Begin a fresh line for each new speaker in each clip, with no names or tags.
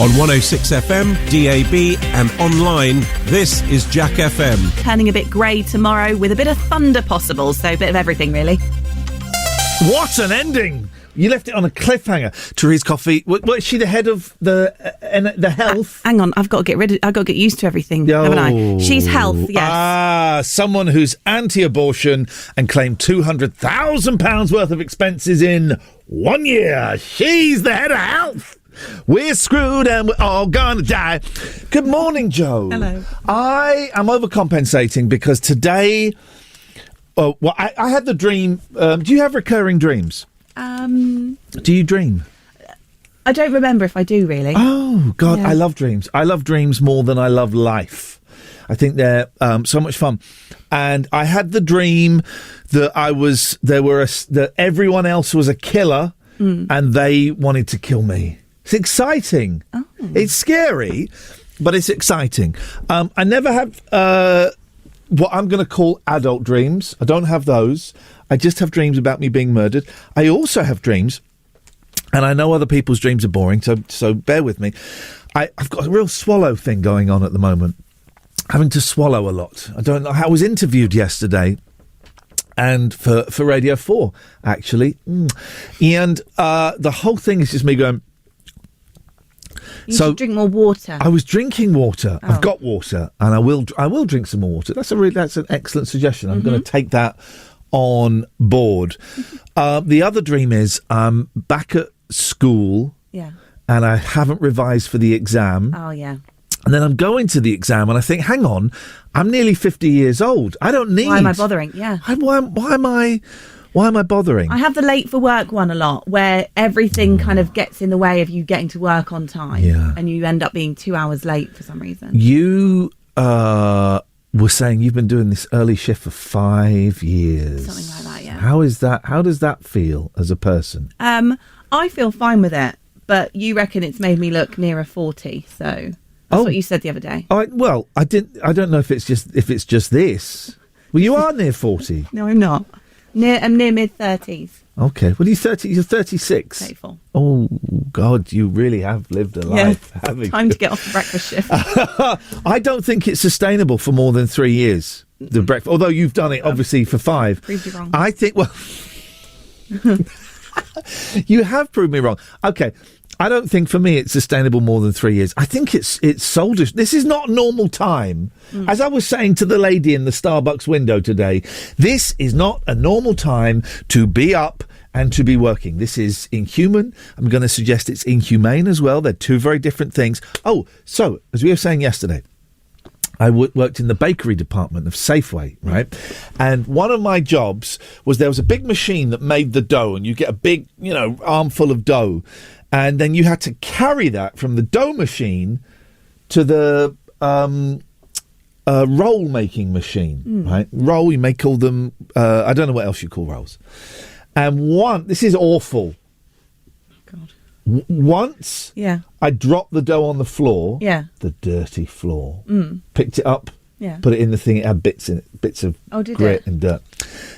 On 106 FM, DAB and online, this is Jack FM.
Turning a bit grey tomorrow with a bit of thunder possible, so a bit of everything really.
What an ending! You left it on a cliffhanger. Therese Coffey, is she the head of the health?
Hang on, I've got to get used to everything, haven't I? She's health, yes.
Someone who's anti-abortion and claimed £200,000 worth of expenses in 1 year. She's the head of health. We're screwed and we're all gonna die. Good morning, Jo.
Hello.
I am overcompensating because today... I had the dream... do you have recurring dreams? Do you dream?
I don't remember if I do, really.
Oh, God,
yeah.
I love dreams. I love dreams more than I love life. I think they're so much fun. And I had the dream that that everyone else was a killer and they wanted to kill me. It's exciting. Oh. It's scary, but it's exciting. I never have what I'm going to call adult dreams. I don't have those. I just have dreams about me being murdered. I also have dreams, and I know other people's dreams are boring, so bear with me. I've got a real swallow thing going on at the moment. Having to swallow a lot. I don't know. I was interviewed yesterday, and for Radio 4, actually. And the whole thing is just me going...
You should drink more water.
I was drinking water.
Oh.
I've got water, and I will drink some more water. That's an excellent suggestion. I'm going to take that on board. The other dream is I'm back at school, and I haven't revised for the exam.
Oh, yeah.
And then I'm going to the exam, and I think, hang on, I'm nearly 50 years old. I don't need...
Why am I bothering? Yeah.
Why am I bothering?
I have the late for work one a lot, where everything kind of gets in the way of you getting to work on time.
Yeah.
And you end up being 2 hours late for some reason.
You were saying you've been doing this early shift for 5 years.
Something like that, yeah.
How is that? How does that feel as a person?
I feel fine with it, but you reckon it's made me look nearer 40, so that's what you said the other day.
I don't know if it's just this. Well, you are near 40.
No, I'm not. I'm near mid-30s.
Okay. Well, you're 36.
34.
Oh, God, you really have lived a life, haven't you?
Time to get off the breakfast shift.
I don't think it's sustainable for more than 3 years, the breakfast. Although you've done it, obviously, for 5.
Proved you wrong.
I think, well... You have proved me wrong. Okay. I don't think for me it's sustainable more than 3 years. I think it's soulish. This is not normal time. As I was saying to the lady in the Starbucks window today, this is not a normal time to be up and to be working. This is inhuman. I'm going to suggest it's inhumane as well. They're two very different things. Oh, so, as we were saying yesterday, I worked in the bakery department of Safeway, right? And one of my jobs was there was a big machine that made the dough, and you get a big, armful of dough. And then you had to carry that from the dough machine to the roll making machine, right? Roll, you may call them, I don't know what else you call rolls. And this is awful.
God.
Once I dropped the dough on the floor, the dirty floor, picked it up, put it in the thing, it had bits in it, bits of grit and dirt.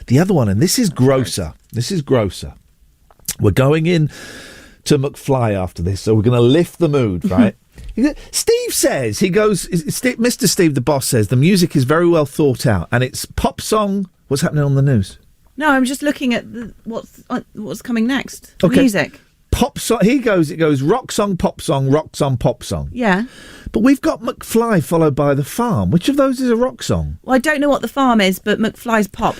The other one, and this is grosser, we're going in to McFly after this, so we're going to lift the mood, right? Steve says, Mr. Steve, the boss, says the music is very well thought out, and it's pop song. What's happening on the news?
No, I'm just looking at what's coming next. The music.
Pop song. It goes rock song, pop song, rock song, pop song.
Yeah.
But we've got McFly followed by The Farm. Which of those is a rock song?
Well, I don't know what The Farm is, but McFly's pop.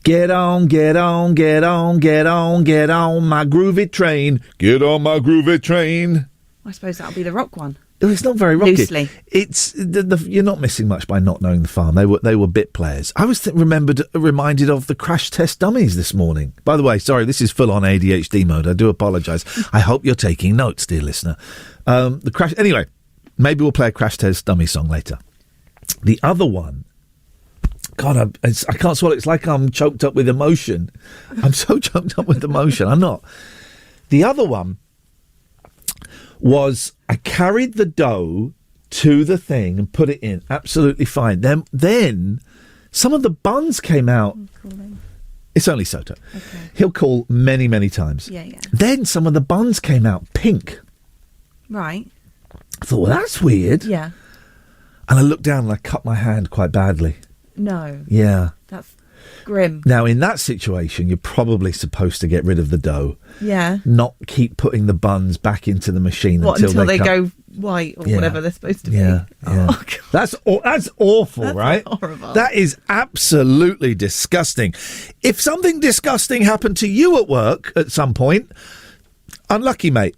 Get on, get on, get on, get on, get on my groovy train. Get on my groovy train.
I suppose that'll be the rock one.
It's not very rocky.
Loosely.
It's you're not missing much by not knowing The Farm. They were bit players. I was reminded of the Crash Test Dummies this morning. By the way, sorry, this is full on ADHD mode. I do apologise. I hope you're taking notes, dear listener. Anyway, maybe we'll play a Crash Test Dummy song later. The other one. God, I can't swallow. It's like I'm choked up with emotion. I'm so choked up with emotion. I'm not. The other one was I carried the dough to the thing and put it in. Absolutely fine. Then some of the buns came out. It's only Soto. Okay. He'll call many, many times.
Yeah.
Then some of the buns came out pink.
Right.
thought, well, that's weird.
Yeah.
And I looked down and I cut my hand quite badly.
No.
Yeah.
That's grim.
Now, in that situation, you're probably supposed to get rid of the dough.
Yeah.
Not keep putting the buns back into the machine
until they go white or whatever they're supposed to be.
Yeah.
Oh, God.
That's awful,
That's
right?
horrible.
That is absolutely disgusting. If something disgusting happened to you at work at some point, unlucky, mate.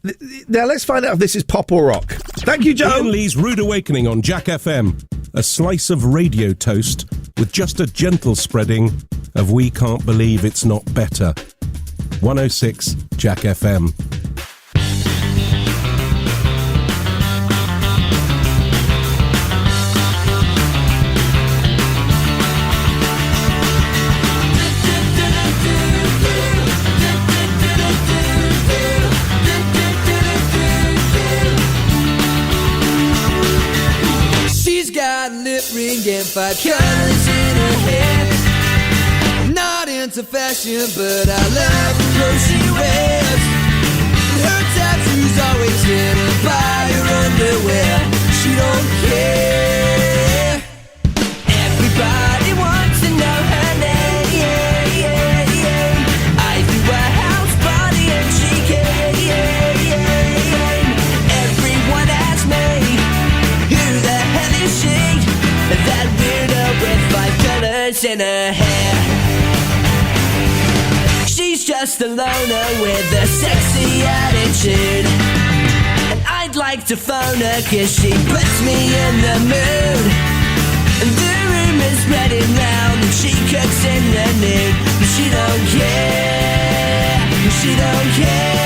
Now, let's find out if this is pop or rock. Thank you, Joe.
Iain Lee's Rude Awakening on Jack FM. A slice of radio toast with just a gentle spreading of We Can't Believe It's Not Better. 106 Jack FM.
Lip ring and 5 colors in her hair. Not into fashion, but I love the clothes she wears. Her tattoos always hit her by her underwear. She don't care. Everybody wants to know her name. I threw a house party and she came. Everyone asks me, who the hell is she? That weirdo with 5 colors in her hair. She's just a loner with a sexy attitude, and I'd like to phone her cause she puts me in the mood. And the rumor's spreading round that she cooks in the nude, but she don't care. She don't care.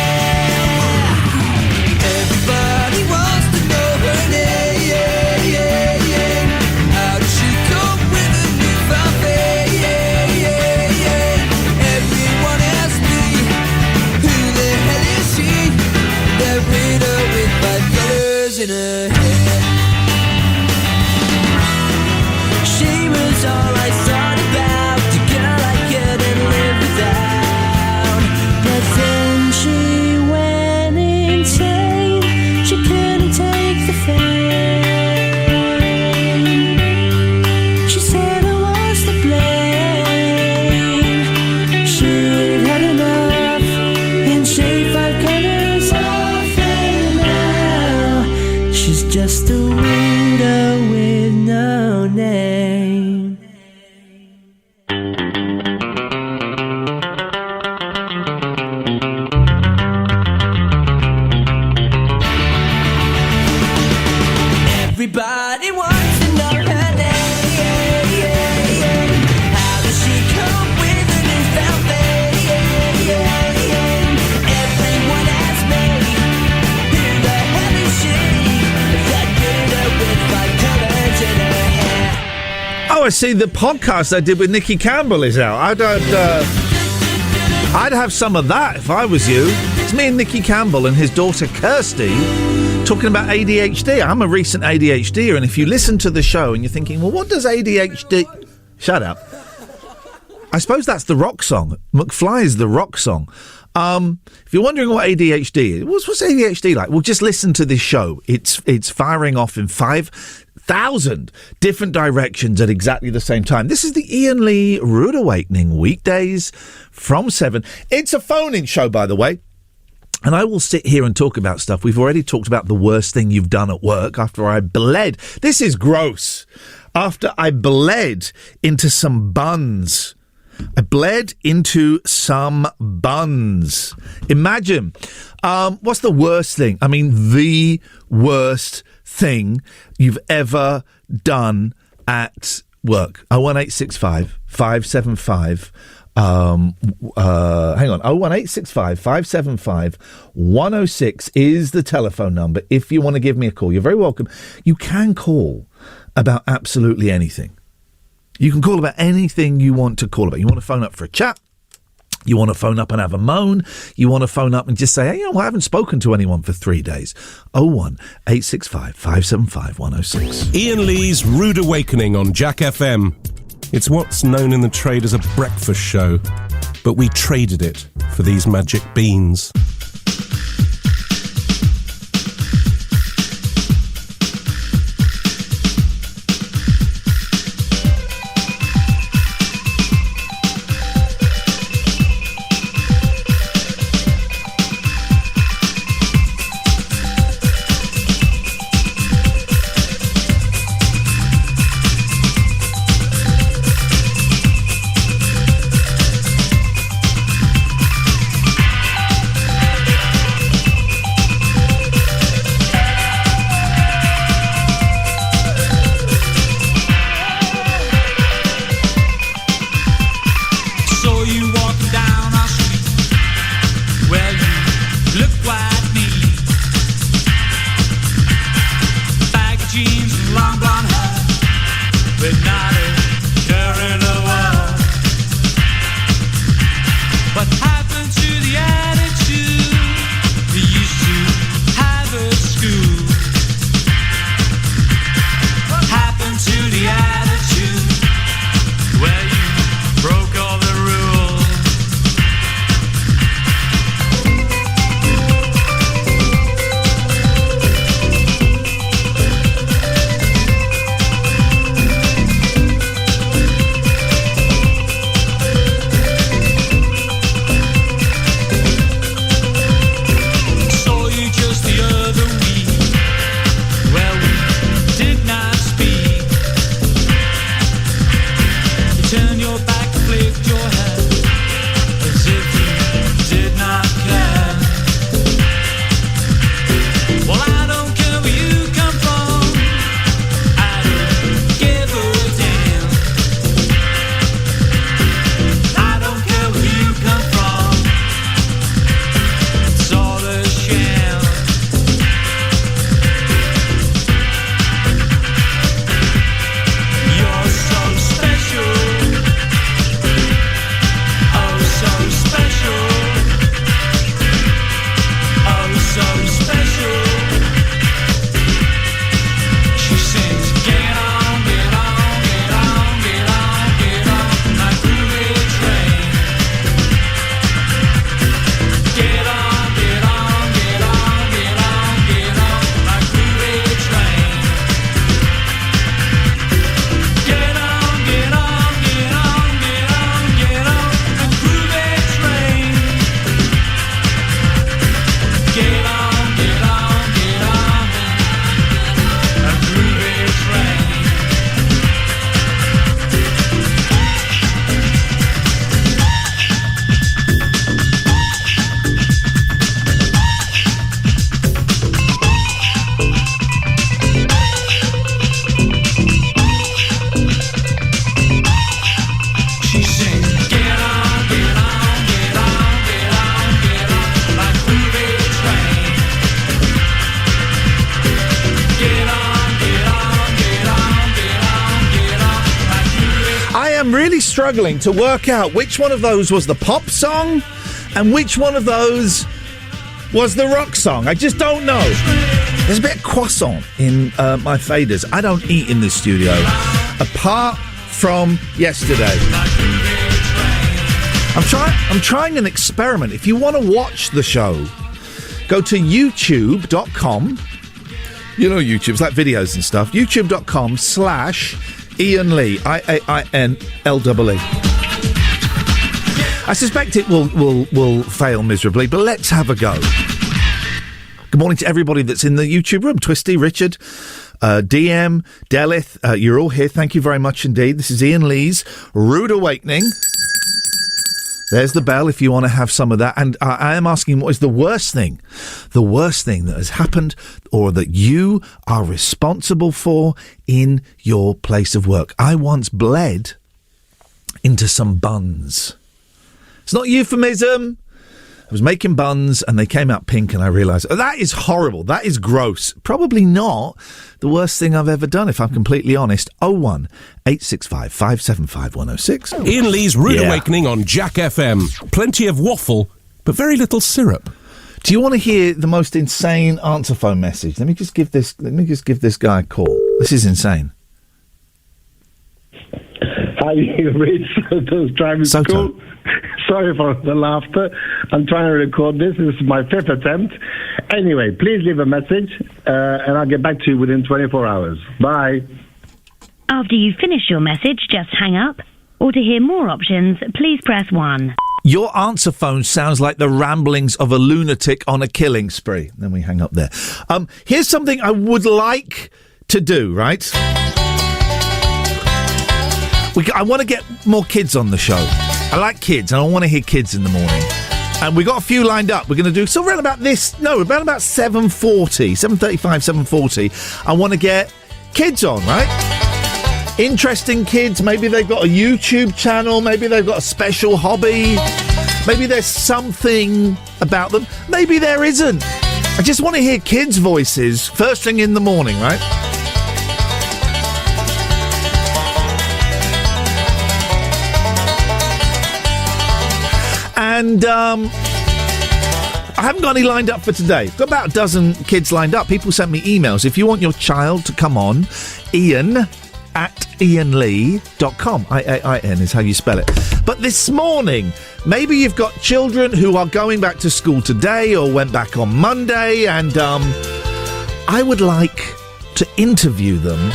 Everybody wants to know her name. In her head. She was all I thought about, the girl I couldn't live without. But then she went insane. She couldn't take the fame. She said I was to blame. She'd had enough and she 5 colors off and now she's just a weirdo with no name. Everybody wants to know her name. How does she cope with her newfound fame? Everyone asks me, who the hell is she? That weirdo with 5 colors in her hair.
Oh, I see. The podcast I did with Nikki Campbell is out. I'd have some of that if I was you. It's me and Nikki Campbell and his daughter Kirsty talking about ADHD. I'm a recent ADHDer, and if you listen to the show and you're thinking, well, what does ADHD... Shut up. I suppose that's the rock song. McFly's the rock song. If you're wondering what ADHD is, what's ADHD like? Well, just listen to this show. It's firing off in 5,000 different directions at exactly the same time. This is the Iain Lee Rude Awakening, weekdays from 7. It's a phone-in show, by the way. And I will sit here and talk about stuff. We've already talked about the worst thing you've done at work after I bled. This is gross. After I bled into some buns. I bled into some buns. Imagine. What's the worst thing? I mean, the worst thing you've ever done at work. 01865 575 hang on, 01865 575 106 is the telephone number if you want to give me a call. You're very welcome. You can call about absolutely anything. You can call about anything you want to call about. You want to phone up for a chat. You want to phone up and have a moan. You want to phone up and just say, hey, I haven't spoken to anyone for 3 days. 01865 575 106.
Iain Lee's Rude Awakening on Jack FM. It's what's known in the trade as a breakfast show, but we traded it for these magic beans.
really struggling to work out which one of those was the pop song and which one of those was the rock song. I just don't know. There's a bit of croissant in my faders. I don't eat in this studio, apart from yesterday. I'm trying an experiment. If you want to watch the show, go to youtube.com. You know YouTube, it's like videos and stuff. youtube.com/Iain Lee, IAINLEE. I suspect it will fail miserably, but let's have a go. Good morning to everybody that's in the YouTube room. Twisty, Richard, DM, Delith, you're all here. Thank you very much indeed. This is Iain Lee's Rude Awakening. There's the bell if you want to have some of that. And I am asking, what is the worst thing that has happened or that you are responsible for in your place of work? I once bled into some buns. It's not a euphemism. I was making buns and they came out pink and I realised, that is horrible. That is gross. Probably not the worst thing I've ever done, if I'm completely honest. 01 865 575 106.
Iain Lee's Rude Awakening on Jack FM. Plenty of waffle, but very little syrup.
Do you want to hear the most insane answer phone message? Let me just give this guy a call. This is insane.
Hi, Rich. Those driving school. Sorry for the laughter. I'm trying to record this. This is my 5th attempt. Anyway, please leave a message, and I'll get back to you within 24 hours. Bye.
After you finish your message, just hang up. Or to hear more options, please press 1.
Your answer phone sounds like the ramblings of a lunatic on a killing spree. Then we hang up there. Here's something I would like to do, right? I want to get more kids on the show. I like kids, and I want to hear kids in the morning. And we got a few lined up. We're going to do so around about this. No, around about 7:35, 7:40. I want to get kids on, right? Interesting kids. Maybe they've got a YouTube channel. Maybe they've got a special hobby. Maybe there's something about them. Maybe there isn't. I just want to hear kids' voices first thing in the morning, right? And I haven't got any lined up for today. Got about a dozen kids lined up. People sent me emails. If you want your child to come on, Iain@iainlee.com. IAIN is how you spell it. But this morning, maybe you've got children who are going back to school today or went back on Monday, and I would like to interview them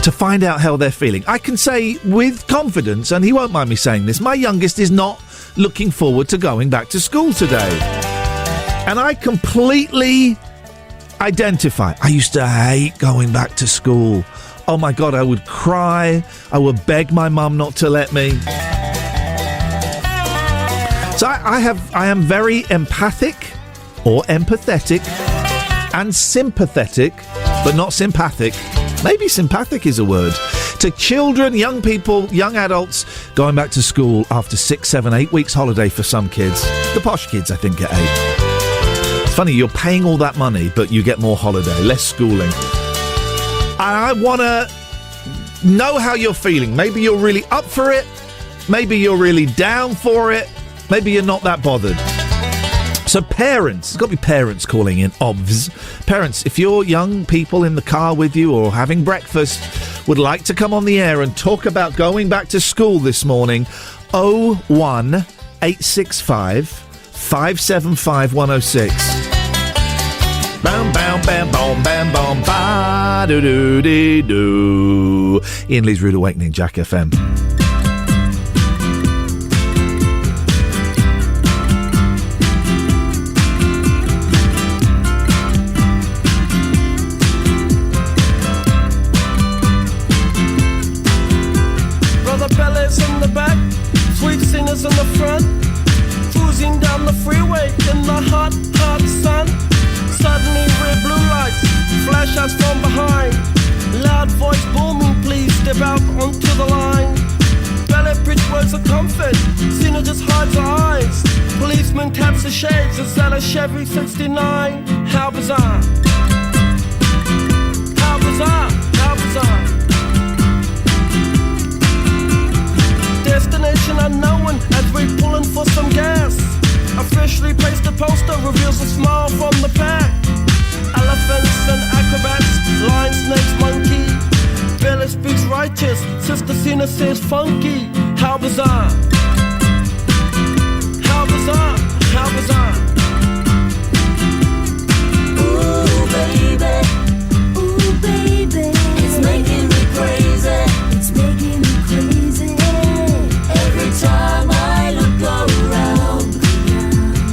to find out how they're feeling. I can say with confidence, and he won't mind me saying this, my youngest is not looking forward to going back to school today. And I completely identify. I used to hate going back to school. Oh my God, I would cry. I would beg my mum not to let me. So I am very empathic or empathetic and sympathetic, but not sympathic. Maybe sympathic is a word. To children, young people, young adults going back to school after 6, 7, 8 weeks holiday for some kids. The posh kids, I think, get 8. It's funny, you're paying all that money, but you get more holiday, less schooling. I want to know how you're feeling. Maybe you're really up for it. Maybe you're really down for it. Maybe you're not that bothered. So parents, there's got to be parents calling in, obvs. Parents, if your young people in the car with you or having breakfast would like to come on the air and talk about going back to school this morning, 01 865 575 106. Bam, bam, bam, bam, bam, bam, ba, do, do, dee, do. Iain Lee's Rude Awakening, Jack FM.
In the back, sweet singers in the front, cruising down the freeway in the hot, hot sun. Suddenly red blue lights flash us from behind. Loud voice booming, please step out onto the line. Ballet bridge words of comfort, Cena just hides her eyes. Policeman taps the shades, is that a Chevy 69? How bizarre. How bizarre, how bizarre. Venus is funky. How bizarre. How bizarre. How bizarre.
Ooh, baby. Ooh, baby. It's making me crazy. It's making me crazy. Every time I look around.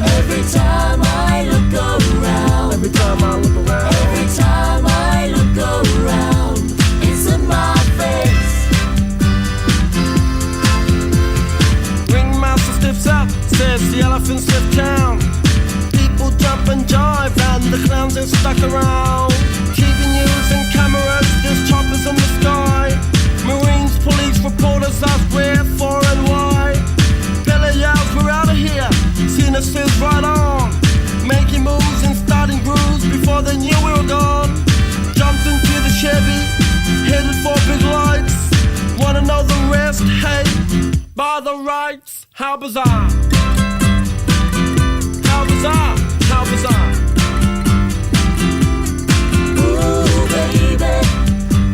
Every time I look around.
Every time I look around.
Every time I look around. It's in my face.
Ringmaster stiffs up, says the elephants lift town. People jump and jive and the clowns are stuck around. TV news and cameras, there's choppers in the sky. Marines, police, reporters ask where, for and why. Billy yells, we're out of here. Cena says right on. Making moves and starting grooves before they knew we were gone. Jumped into the Chevy, headed for big lights. Wanna know the rest? Hey, by the rights. How bizarre. How bizarre. How bizarre.
Ooh, baby.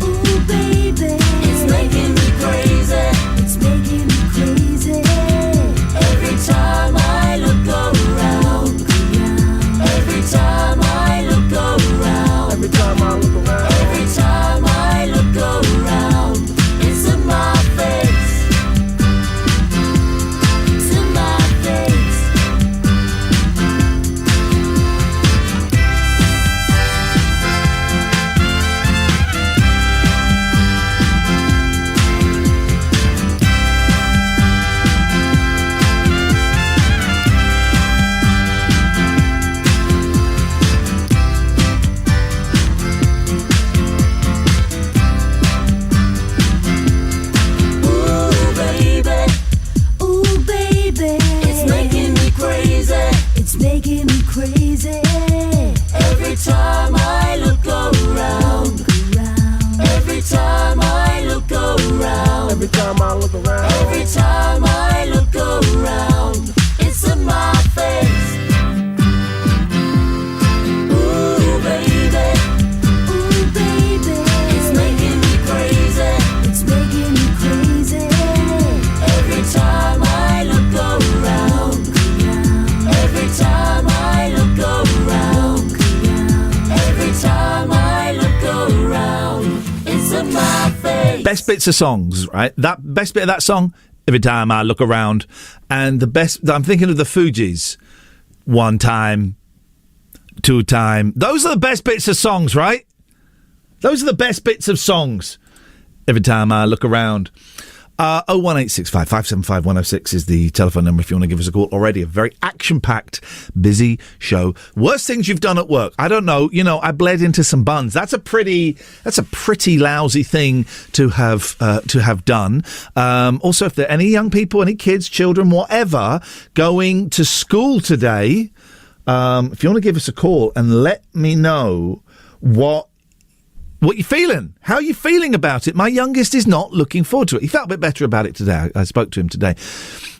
Ooh, baby. It's making me crazy. It's making me crazy. Every time I look around. Every time I look around.
Every time I look around.
Every time I look around. It's in my face. It's in my face. Ooh, baby. Ooh, baby. It's making me crazy. It's making me crazy. Every time I look around. Every time I look around.
Every time I look around.
Every time I look around. It's in my face. Ooh, baby. Ooh, baby. It's making me crazy. It's making me crazy. Every time I look around. Every time I look around. Every time I look around. It's in my face.
Best bits of songs, right? That best bit of that song, every time I look around. And the best, I'm thinking of the Fugees. One time, two time. Those are the best bits of songs, right? Those are the best bits of songs. Every time I look around. 01865 575 106 is the telephone number if you want to give us a call. Already a very action-packed, busy show. Worst things you've done at work. I don't know. You know, I bled into some buns. That's a pretty lousy thing to have done. Also, if there are any young people, any kids, children, whatever, going to school today, if you want to give us a call and let me know what you're feeling. How are you feeling about it? My youngest is not looking forward to it. He felt a bit better about it today. I spoke to him today.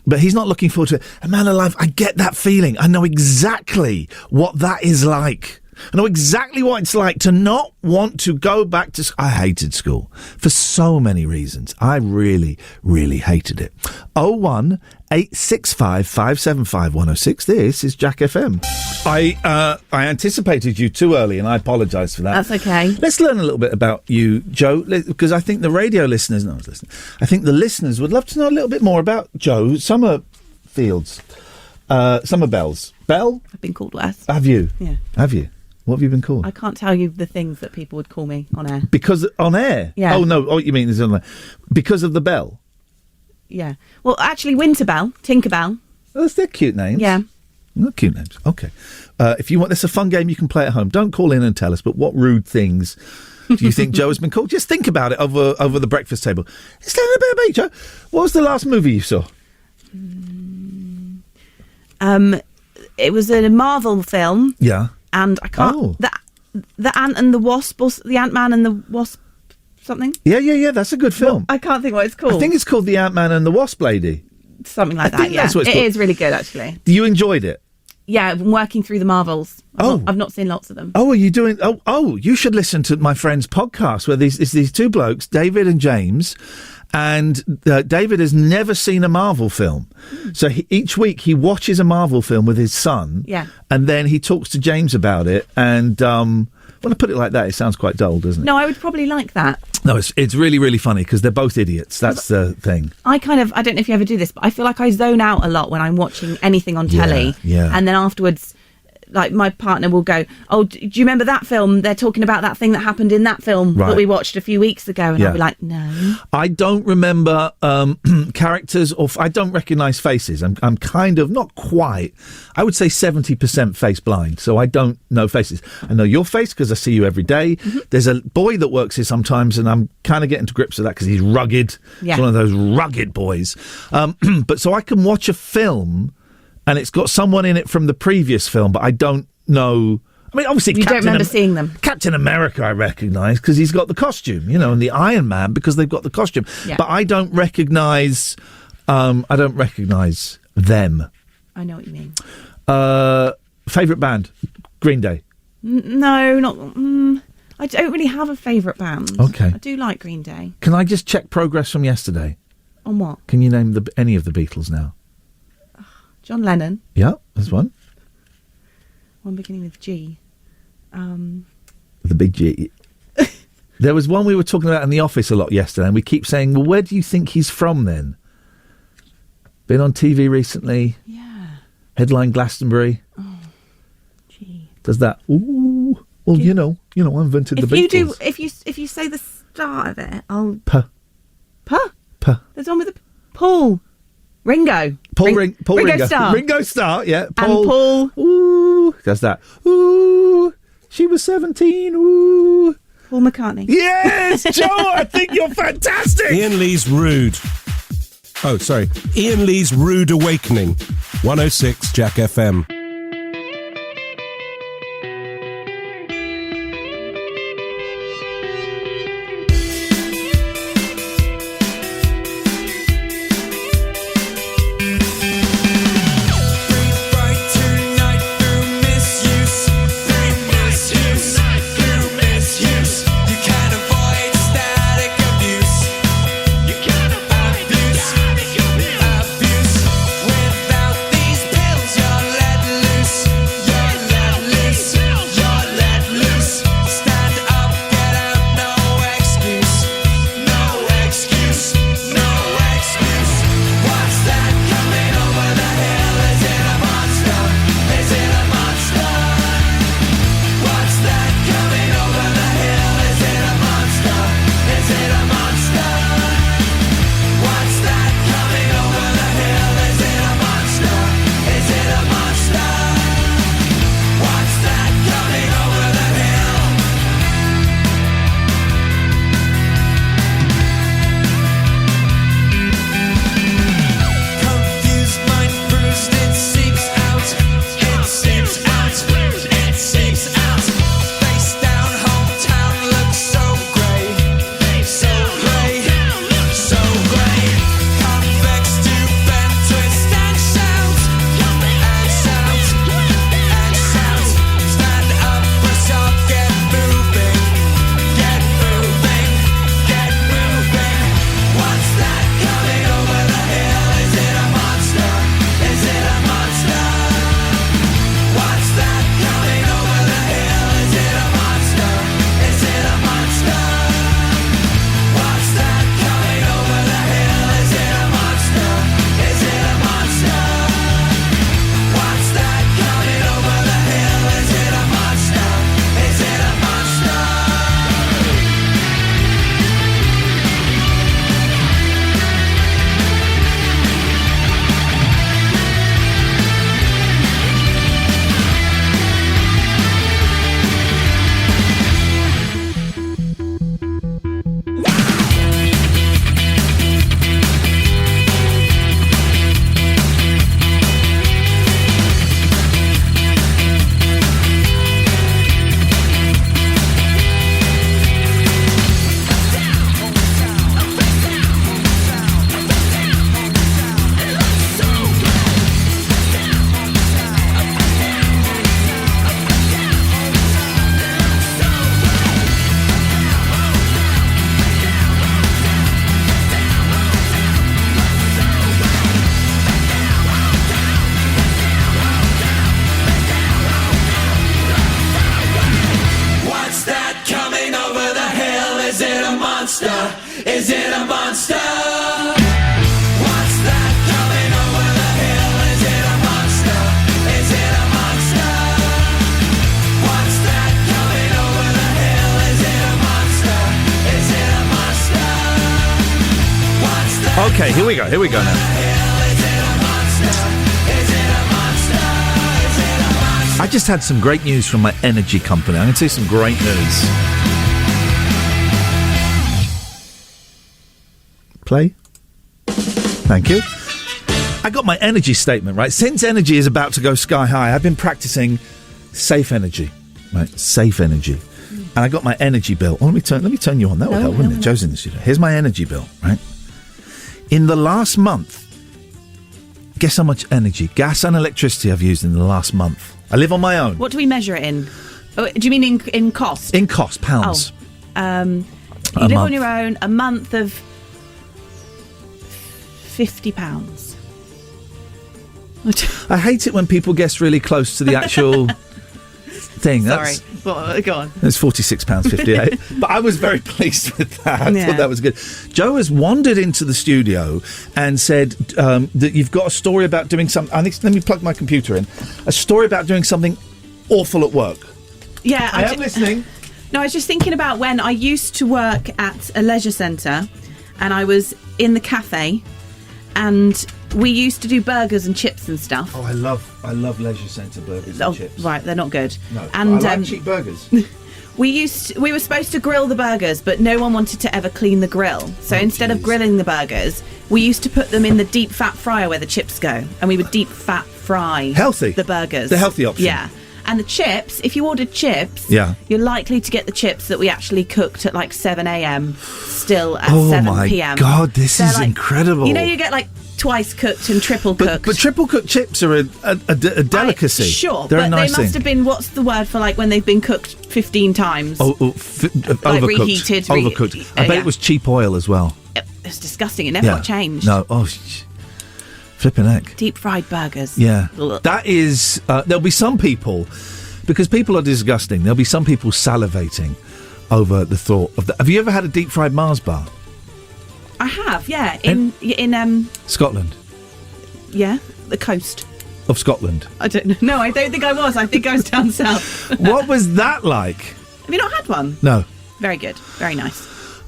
But he's not looking forward to it. And man alive, I get that feeling. I know exactly what that is like. I know exactly what it's like to not want to go back to school. I hated school for so many reasons. I really, really hated it. 01865 575 106. This is Jack FM. I anticipated you too early, and I apologise for that.
That's okay.
Let's learn a little bit about you, Joe, because I think the radio listeners, I think the listeners would love to know a little bit more about Joe Summerfields. Summerbells. Bell?
I've been called worse.
Have you?
Yeah.
Have you? What have you been called?
I can't tell you the things that people would call me on air.
Because on air?
Yeah.
Oh, no. Oh, you mean is on there. Because of the bell?
Yeah. Well, actually, Winterbell, Tinkerbell.
Oh, they're cute names.
Yeah.
Oh, cute names. Okay. If you want, that's a fun game you can play at home. Don't call in and tell us, but what rude things do you think Joe has been called? Just think about it over the breakfast table. It's a little bit about you, Joe. What was the last movie you saw?
It was a Marvel film.
Yeah.
And I can't...
Oh.
The Ant and the Wasp, or the Ant-Man and the Wasp something?
Yeah, that's a good film.
Well, I can't think what it's called.
I think it's called The Ant-Man and the Wasp Lady.
Something like
I
that,
think
yeah.
that's what it's
It
called.
is really good, actually.
You enjoyed it?
Yeah, I've been working through the Marvels. I've not seen lots of them.
Oh, are you doing... Oh, you should listen to my friend's podcast where it's these two blokes, David and James, And David has never seen a Marvel film. So each week he watches a Marvel film with his son.
Yeah.
And then he talks to James about it. And when I put it like that, it sounds quite dull, doesn't it?
No, I would probably like that.
No, it's really, really funny because they're both idiots. That's the thing.
I don't know if you ever do this, but I feel like I zone out a lot when I'm watching anything on telly.
Yeah.
And then afterwards, like, my partner will go, "Oh, do you remember that film? They're talking about that thing that happened in that film that we watched a few weeks ago." And I'll be like, "No."
I don't remember characters, or I don't recognise faces. I'm kind of, not quite, I would say 70% face blind, so I don't know faces. I know your face because I see you every day. Mm-hmm. There's a boy that works here sometimes, and I'm kind of getting to grips with that because he's rugged.
Yeah.
He's one of those rugged boys. But so I can watch a film and it's got someone in it from the previous film, but I don't know. I mean, obviously,
you don't remember seeing them.
Captain America, I recognise because he's got the costume, and the Iron Man because they've got the costume.
Yeah.
But I don't recognise. I don't recognise them.
I know what you mean.
Favourite band, Green Day.
No, not. I don't really have a favourite band.
Okay,
I do like Green Day.
Can I just check progress from yesterday?
On what?
Can you name any of the Beatles now?
John Lennon.
Yeah, there's one.
One beginning with G.
The big G. There was one we were talking about in the office a lot yesterday, and we keep saying, well, where do you think he's from then? Been on TV recently.
Yeah.
Headline Glastonbury.
Oh, gee.
Does that? Ooh. Well, you know, I invented the Beatles.
If you say the start of it, I'll.
P.
There's one with a Paul. Ringo.
Ringo
Starr.
Ringo Starr, yeah.
And Paul.
Ooh. Does that. Ooh. She was 17. Ooh.
Paul McCartney.
Yes, Joe, I think you're fantastic.
Iain Lee's Rude. Oh, sorry. Iain Lee's Rude Awakening. 106 Jack FM.
Without these pills, you're led monster? Is it a monster? What's that coming over the hill? Is it a monster? Is it a monster? What's that coming over the hill? Is it a monster? Is it a monster? What's that?
Okay, here we go now. I just had some great news from my energy company. I'm going to tell you some great news. Play. Thank you. I got my energy statement, right? Since energy is about to go sky high, I've been practicing safe energy, right? Safe energy. And I got my energy bill. Oh, let me turn you on. That would help, wouldn't it? Joe's in the studio. Here's my energy bill, right? In the last month, guess how much energy, gas and electricity I've used in the last month? I live on my own.
What do we measure it in? Oh, do you mean in cost?
In cost, pounds.
You live on your own, a month of £50.
I hate it when people guess really close to the actual thing.
Sorry. Well, go on.
It's £46.58. But I was very pleased with that. I thought that was good. Joe has wandered into the studio and said that you've got a story about doing something. Let me plug my computer in. A story about doing something awful at work.
Yeah.
I am listening.
No, I was just thinking about when I used to work at a leisure centre and I was in the cafe and we used to do burgers and chips and stuff.
Oh, I love leisure centre burgers and chips.
Right, they're not good.
No,
and
I like cheap burgers.
We were supposed to grill the burgers, but no one wanted to ever clean the grill. So instead of grilling the burgers, we used to put them in the deep fat fryer where the chips go, and we would deep fat fry the burgers.
The healthy option.
Yeah. And the chips, if you ordered chips, you're likely to get the chips that we actually cooked at like 7 a.m. still at 7 p.m.
Oh my God, this is incredible.
You know, you get like twice cooked and triple cooked.
But triple cooked chips are a delicacy.
Sure,
they're
but
a nice
they must have been, what's the word for like when they've been cooked 15 times?
Overcooked.
Reheated.
Overcooked. I bet it was cheap oil as well.
It's disgusting. It never got changed.
No, flipping heck.
Deep fried burgers.
Yeah.
Ugh.
That is, there'll be some people, because people are disgusting, there'll be some people salivating over the thought of that. Have you ever had a deep fried Mars bar?
I have, yeah. In
Scotland?
Yeah, the coast.
Of Scotland?
I don't know. No, I don't think I was. I think I was down south.
What was that like?
Have you not had one?
No.
Very good. Very nice.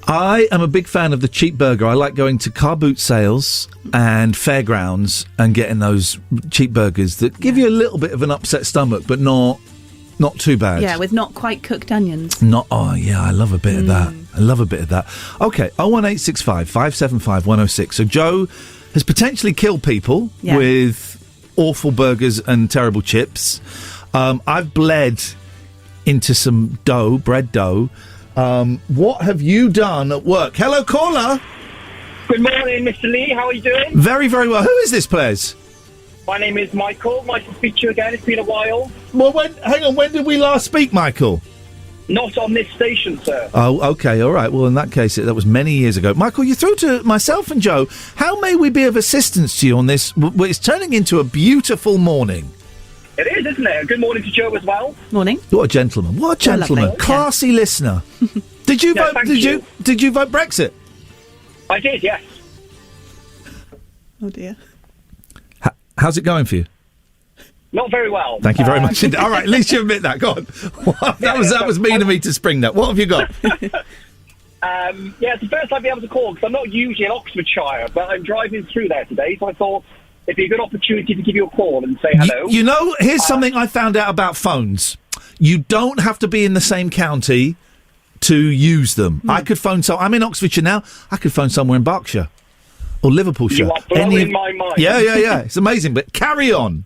I am a big fan of the cheap burger. I like going to car boot sales and fairgrounds and getting those cheap burgers that give you a little bit of an upset stomach, but not too bad.
Yeah, with not quite cooked onions.
I love a bit of that. I love a bit of that. Okay, 01865 575 106. So Joe has potentially killed people with awful burgers and terrible chips. I've bled into some bread dough. What have you done at work? Hello, caller.
Good morning, Mr. Lee. How are you doing?
Very, very well. Who is this, please?
My name is Michael. Nice to speak to you again. It's been a while.
Well, hang on. When did we last speak, Michael?
Not on this station, sir.
Oh, okay. All right. Well, in that case, that was many years ago. Michael, you're through to myself and Joe. How may we be of assistance to you on this? Well, it's turning into a beautiful morning.
It is, isn't it? Good morning to Joe as well.
Morning.
What a gentleman! What a gentleman!
Lovely.
Classy listener. Did you vote? Did you vote Brexit?
I did. Yes.
Oh dear.
How's it going for you?
Not very well.
Thank you very much. All right, at least you admit that. Go on. That was mean of me to spring that. What have you got?
It's the first time I've been able to call because I'm not usually in Oxfordshire, but I'm driving through there today, so I thought it'd be a good opportunity to give you a call and say hello.
You know, here's something I found out about phones. You don't have to be in the same county to use them. I could phone I'm in Oxfordshire now. I could phone somewhere in Berkshire or Liverpoolshire.
You are blowing my mind.
Yeah. It's amazing, but carry on.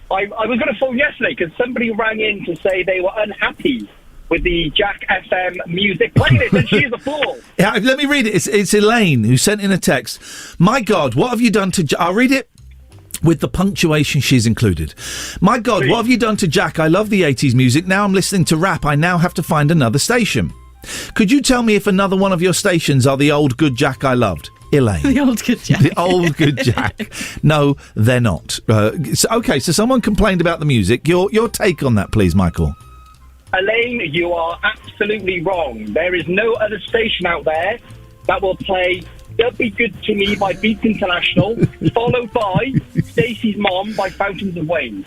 I was going to phone yesterday because somebody rang in to say they were unhappy with the Jack FM music playing it, and she is a fool.
Yeah, let me read it. It's Elaine who sent in a text. My God, what have you done to... I'll read it with the punctuation she's included. My God, What have you done to Jack? I love the 80s music. Now I'm listening to rap. I now have to find another station. Could you tell me if another one of your stations are the old good Jack I loved? Elaine.
The old good Jack.
The old good Jack. No, they're not. So someone complained about the music. Your take on that, please, Michael.
Elaine, you are absolutely wrong. There is no other station out there that will play They'll Be Good to Me by Beats International, followed by Stacey's Mom by Fountains of Wayne.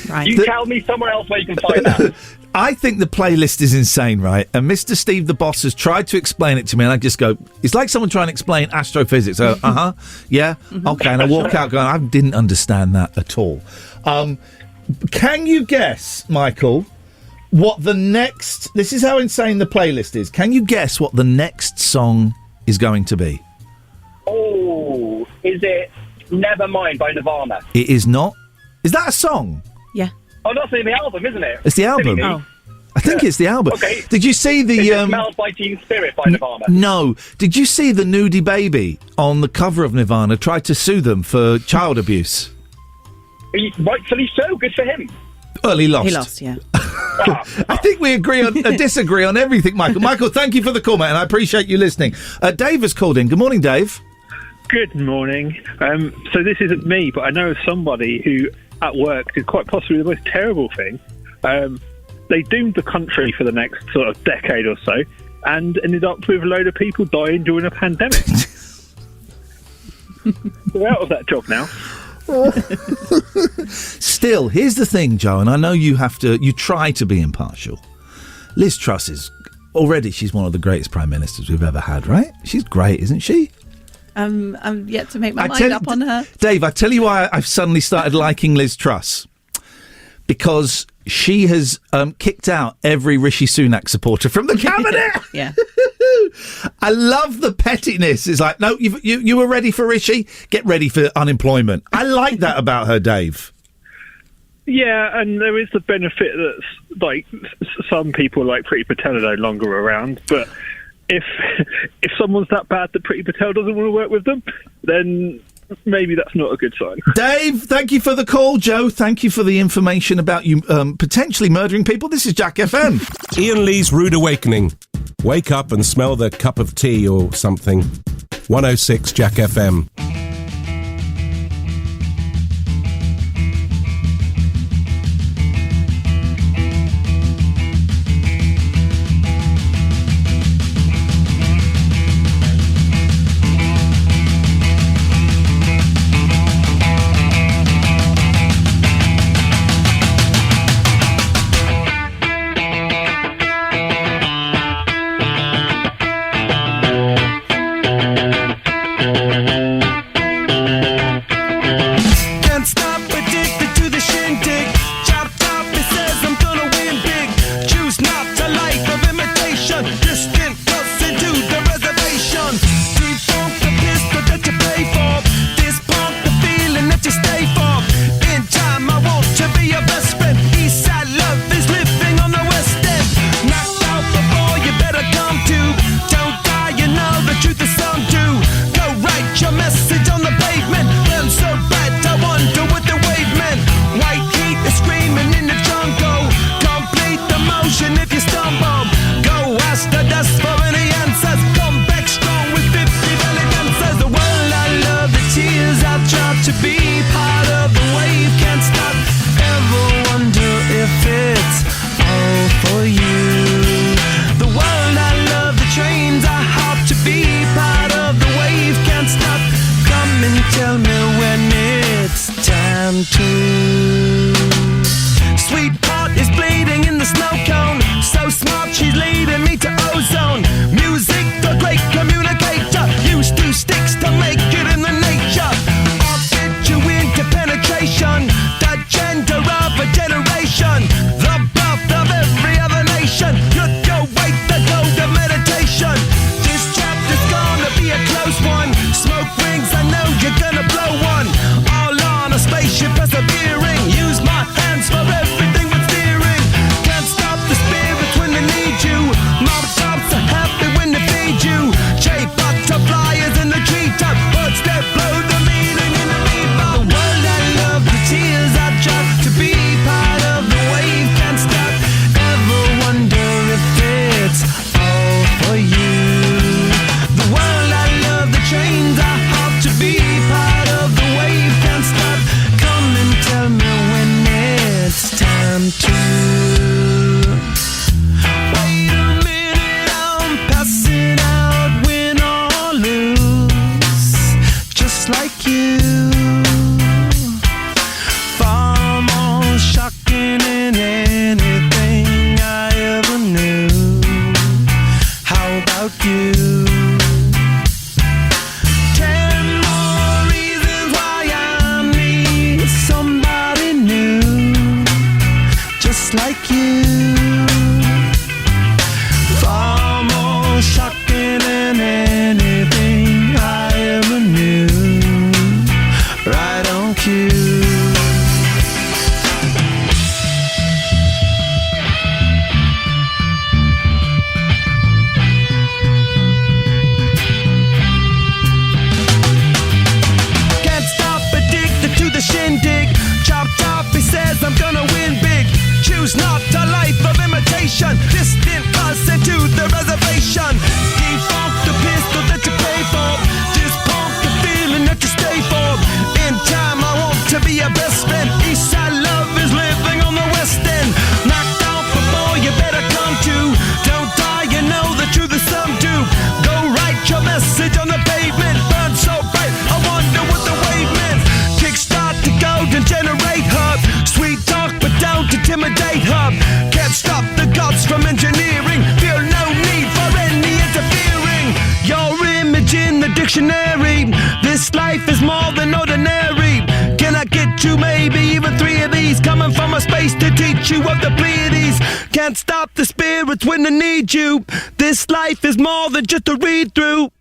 Right.
You tell me somewhere else where you can find that.
I think the playlist is insane, right? And Mr. Steve the Boss has tried to explain it to me, and I just go, it's like someone trying to explain astrophysics. I go, yeah, okay. And I walk out going, I didn't understand that at all. Can you guess, Michael, what the next... This is how insane the playlist is. Can you guess what the next song is going to be?
Oh, is it Nevermind by Nirvana?
It is not. Is that a song?
Yeah.
Oh, that's in the album, isn't it?
It's the album.
Oh.
I think it's the album.
Okay.
Did you see the...
Is it Smells by Teen Spirit by Nirvana?
No. Did you see the Nudie Baby on the cover of Nirvana try to sue them for child abuse?
Rightfully so. Good for him.
Well, he lost.
He lost, yeah.
I think we disagree on everything, Michael. Michael, thank you for the call, mate, and I appreciate you listening. Dave has called in. Good morning, Dave.
Good morning. So this isn't me, but I know of somebody who, at work, did quite possibly the most terrible thing. They doomed the country for the next sort of decade or so, and ended up with a load of people dying during a pandemic. We're out of that job now.
Still, here's the thing, Joe, and I know you try to be impartial. Liz Truss is already, she's one of the greatest prime ministers we've ever had, right? She's great, isn't she?
I'm yet to make my mind up on her.
Dave, I tell you why I've suddenly started liking Liz Truss. Because she has kicked out every Rishi Sunak supporter from the cabinet.
Yeah.
I love the pettiness. It's like, no, you were ready for Rishi? Get ready for unemployment. I like that about her, Dave.
Yeah, and there is the benefit that, like, some people like Priti Patel are no longer around, but if someone's that bad that Priti Patel doesn't want to work with them, then maybe that's not a good sign.
Dave, thank you for the call. Joe, thank you for the information about you potentially murdering people. This is Jack FM.
Iain Lee's Rude Awakening. Wake up and smell the cup of tea or something. 106 Jack FM.
Sweetheart is bleeding in the snow cone. So smart, she's leading me to ozone.
without you. 10 more reasons why I need somebody new, just like you. Far more shocking than anything I ever knew. Right on cue. Can't stop, addicted to the shindig. Chop chop, he says I'm gonna win big. Choose not a life of imitation. Distant us into the reservation. Defunct the pistol that you pay for. Dispunk the feeling that you stay for. In time I want to be your best friend. Eastside love is living on the west end. Knocked out before you better come to. Don't die, you know the truth is some do. Go write your message on the pavement. Burn so bright, I wonder what the wave meant. Kickstart the golden generate hub. Sweet talk but don't intimidate hub. Can't stop the gods from engineering. Feel no need for any interfering. Your image in the dictionary. This life is more than ordinary. Can I get you maybe even 3 of these? Coming from a space to teach you of the Pleiades. Can't stop the spirits when they need you. This life is more than just a read through.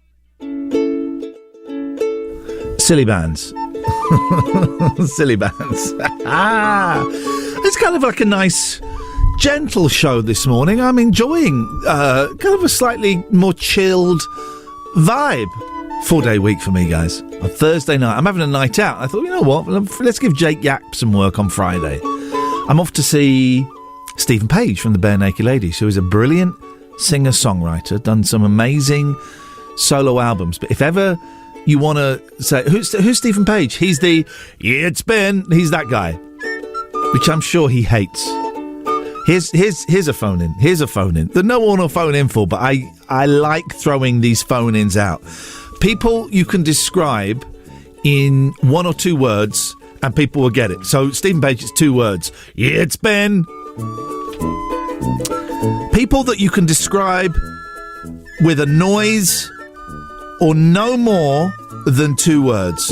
Silly bands. Silly bands. It's kind of like a nice, gentle show this morning. I'm enjoying kind of a slightly more chilled vibe. 4-day week for me, guys. On Thursday night, I'm having a night out. I thought, you know what? Let's give Jake Yap some work on Friday. I'm off to see Stephen Page from the Bare Naked Ladies, who is a brilliant singer-songwriter, done some amazing solo albums. But if ever you want to say, who's Stephen Page? He's the, he's that guy, which I'm sure he hates. Here's a phone in. Here's a phone in. There's no one will phone in for, but I like throwing these phone-ins out. People you can describe in 1 or 2 words, and people will get it. So Stephen Page is 2 words. Yeah, it's Ben. People that you can describe with a noise or no more than 2 words.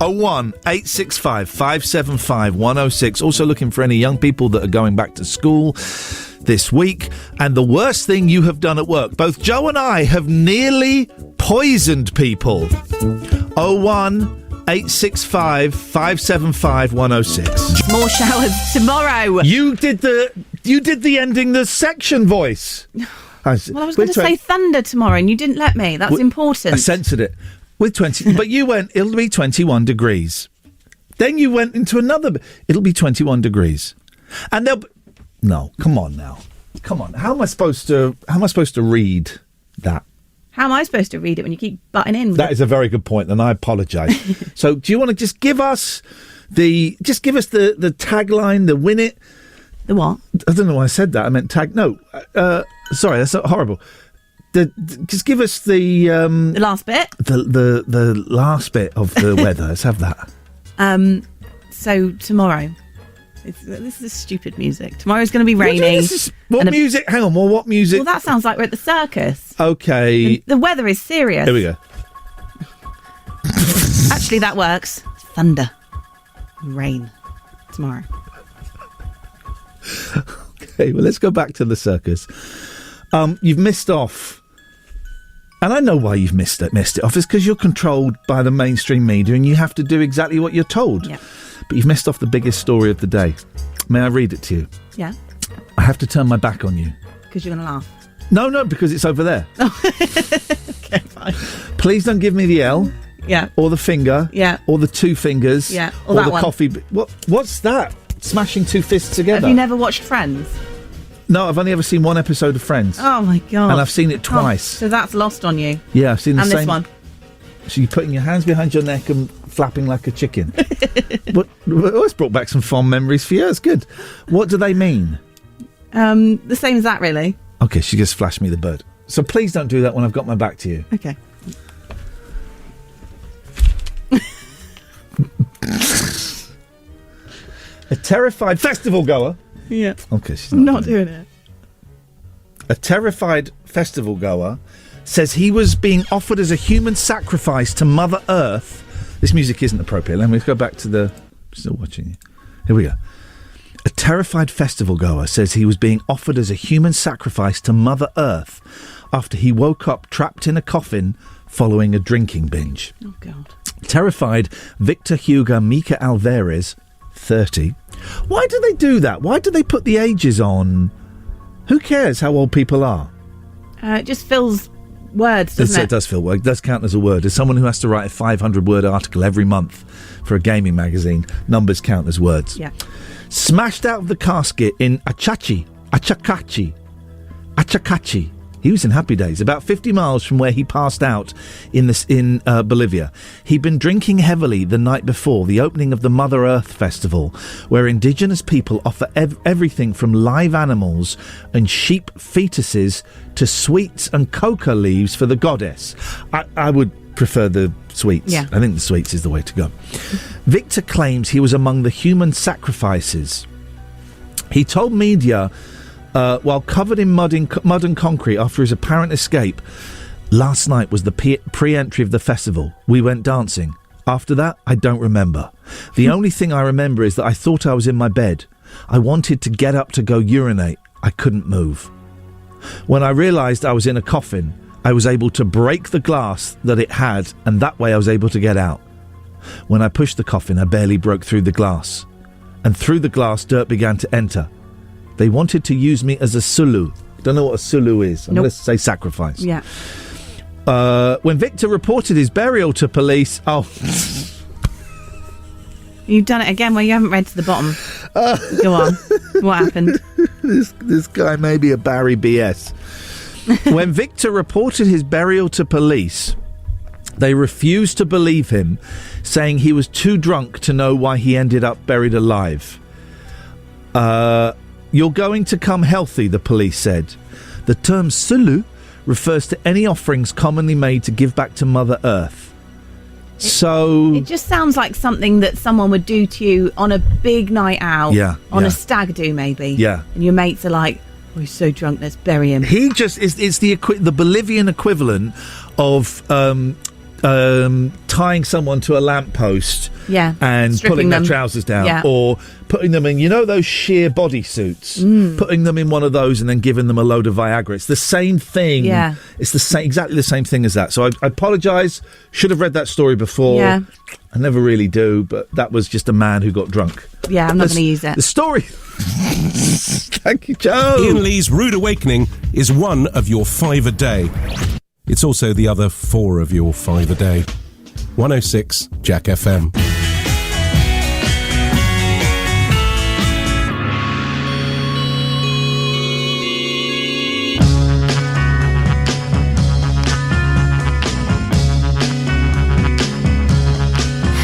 01865 575 106. Also looking for any young people that are going back to school this week. And the worst thing you have done at work. Both Joe and I have nearly poisoned people. 01865 575 106.
More showers tomorrow.
You did the ending the section voice.
Well, I was going to say thunder tomorrow and you didn't let me. That's important.
I censored it. With 20, but you went, it'll be 21 degrees. Then you went into another, it'll be 21 degrees. And they'll, no, come on now. Come on. How am I supposed to read that?
How am I supposed to read it when you keep butting in?
That is a very good point, and I apologise. So do you want to just give us the tagline, the win it?
The what?
I don't know why I said that. I meant tag, no. Sorry, that's horrible. Just give us the
last bit.
The last bit of the weather. Let's have that.
So tomorrow, this is stupid music. Tomorrow's going to be rainy.
What music? Hang on. Well, what music?
Well, that sounds like we're at the circus.
Okay.
The weather is serious.
Here we go.
Actually, that works. It's thunder, rain tomorrow.
Okay. Well, let's go back to the circus. You've missed off. And I know why you've missed it off. It's because you're controlled by the mainstream media and you have to do exactly what you're told.
Yeah.
But you've missed off the biggest story of the day. May I read it to you?
Yeah.
I have to turn my back on you.
Because you're going to laugh.
No, because it's over there.
Oh. Okay, fine.
Please don't give me the L.
Yeah.
Or the finger.
Yeah.
Or the 2 fingers.
Yeah.
Or
that
the
one.
coffee. What's that? Smashing 2 fists together.
Have you never watched Friends?
No, I've only ever seen 1 episode of Friends.
Oh my god!
And I've seen it twice.
So that's lost on you.
Yeah, I've seen the
same. And this one.
So you're putting your hands behind your neck and flapping like a chicken. But it's brought back some fond memories for you. It's good. What do they mean?
The same as that, really.
Okay, she just flashed me the bird. So please don't do that when I've got my back to you.
Okay.
A terrified festival goer.
Yeah.
Okay, she's
not doing it.
A terrified festival goer says he was being offered as a human sacrifice to Mother Earth. This music isn't appropriate. Let me go back to the... Still watching you. Here we go. A terrified festival goer says he was being offered as a human sacrifice to Mother Earth after he woke up trapped in a coffin following a drinking binge.
Oh, God.
Terrified Victor Hugo Mika Alvarez, 30. Why do they do that? Why do they put the ages on? Who cares how old people are?
It just fills words, doesn't it?
It does fill words. It does count as a word. As someone who has to write a 500-word article every month for a gaming magazine, numbers count as words.
Yeah.
Smashed out of the casket in Achakachi. He was in Happy Days, about 50 miles from where he passed out in Bolivia. He'd been drinking heavily the night before the opening of the Mother Earth Festival, where indigenous people offer everything from live animals and sheep fetuses to sweets and coca leaves for the goddess. I would prefer the sweets.
Yeah.
I think the sweets is the way to go. Victor claims he was among the human sacrifices. He told media... while covered in mud and concrete after his apparent escape, last night was the pre-entry of the festival. We went dancing. After that, I don't remember. The only thing I remember is that I thought I was in my bed. I wanted to get up to go urinate. I couldn't move. When I realised I was in a coffin, I was able to break the glass that it had, and that way I was able to get out. When I pushed the coffin, I barely broke through the glass. And through the glass, dirt began to enter. They wanted to use me as a sulu. Don't know what a sulu is. I'm going to say sacrifice.
Yeah.
When Victor reported his burial to police... Oh.
You've done it again where you haven't read to the bottom. Go on. What happened?
This guy may be a Barry BS. When Victor reported his burial to police, they refused to believe him, saying he was too drunk to know why he ended up buried alive. You're going to come healthy, the police said. The term sulu refers to any offerings commonly made to give back to Mother Earth.
It just sounds like something that someone would do to you on a big night out.
Yeah.
On a stag do, maybe.
Yeah.
And your mates are like, oh, he's so drunk, let's bury him.
He just it's the Bolivian equivalent of tying someone to a lamppost and pulling their trousers down, or putting them in, those sheer bodysuits, putting them in one of those and then giving them a load of Viagra. It's the same thing.
Yeah.
It's exactly the same thing as that. So I apologise. Should have read that story before.
Yeah.
I never really do, but that was just a man who got drunk.
Yeah, I'm not going to use it.
The story... Thank you, Joe.
Iain Lee's Rude Awakening is one of your 5 a day. It's also the other 4 of your 5 a day. 106 Jack FM.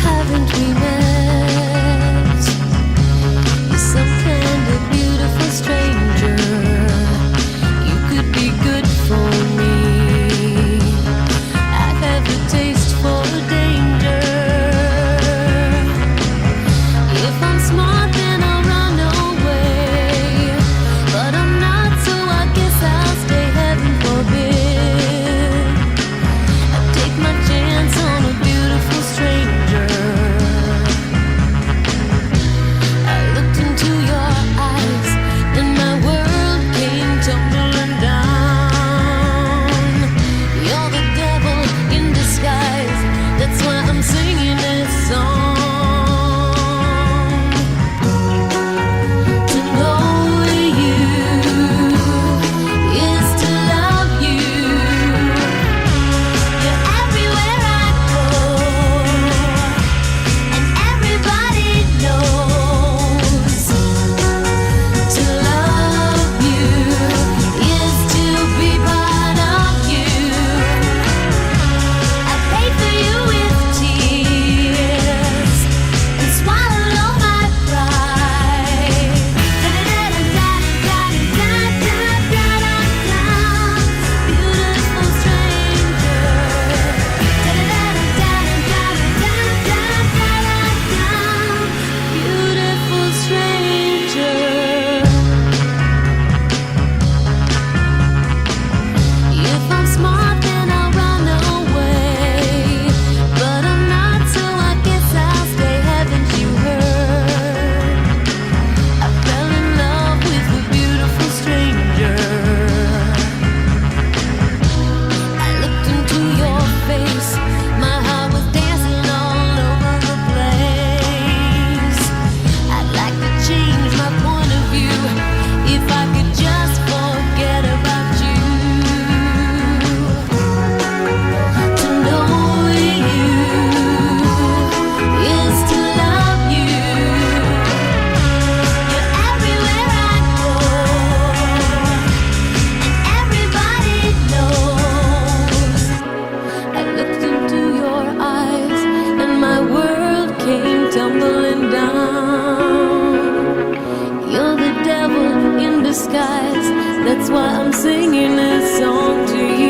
Haven't we met? You're some kind of beautiful stranger. You could be good for me. I have a taste for danger. That's why I'm singing this song to you.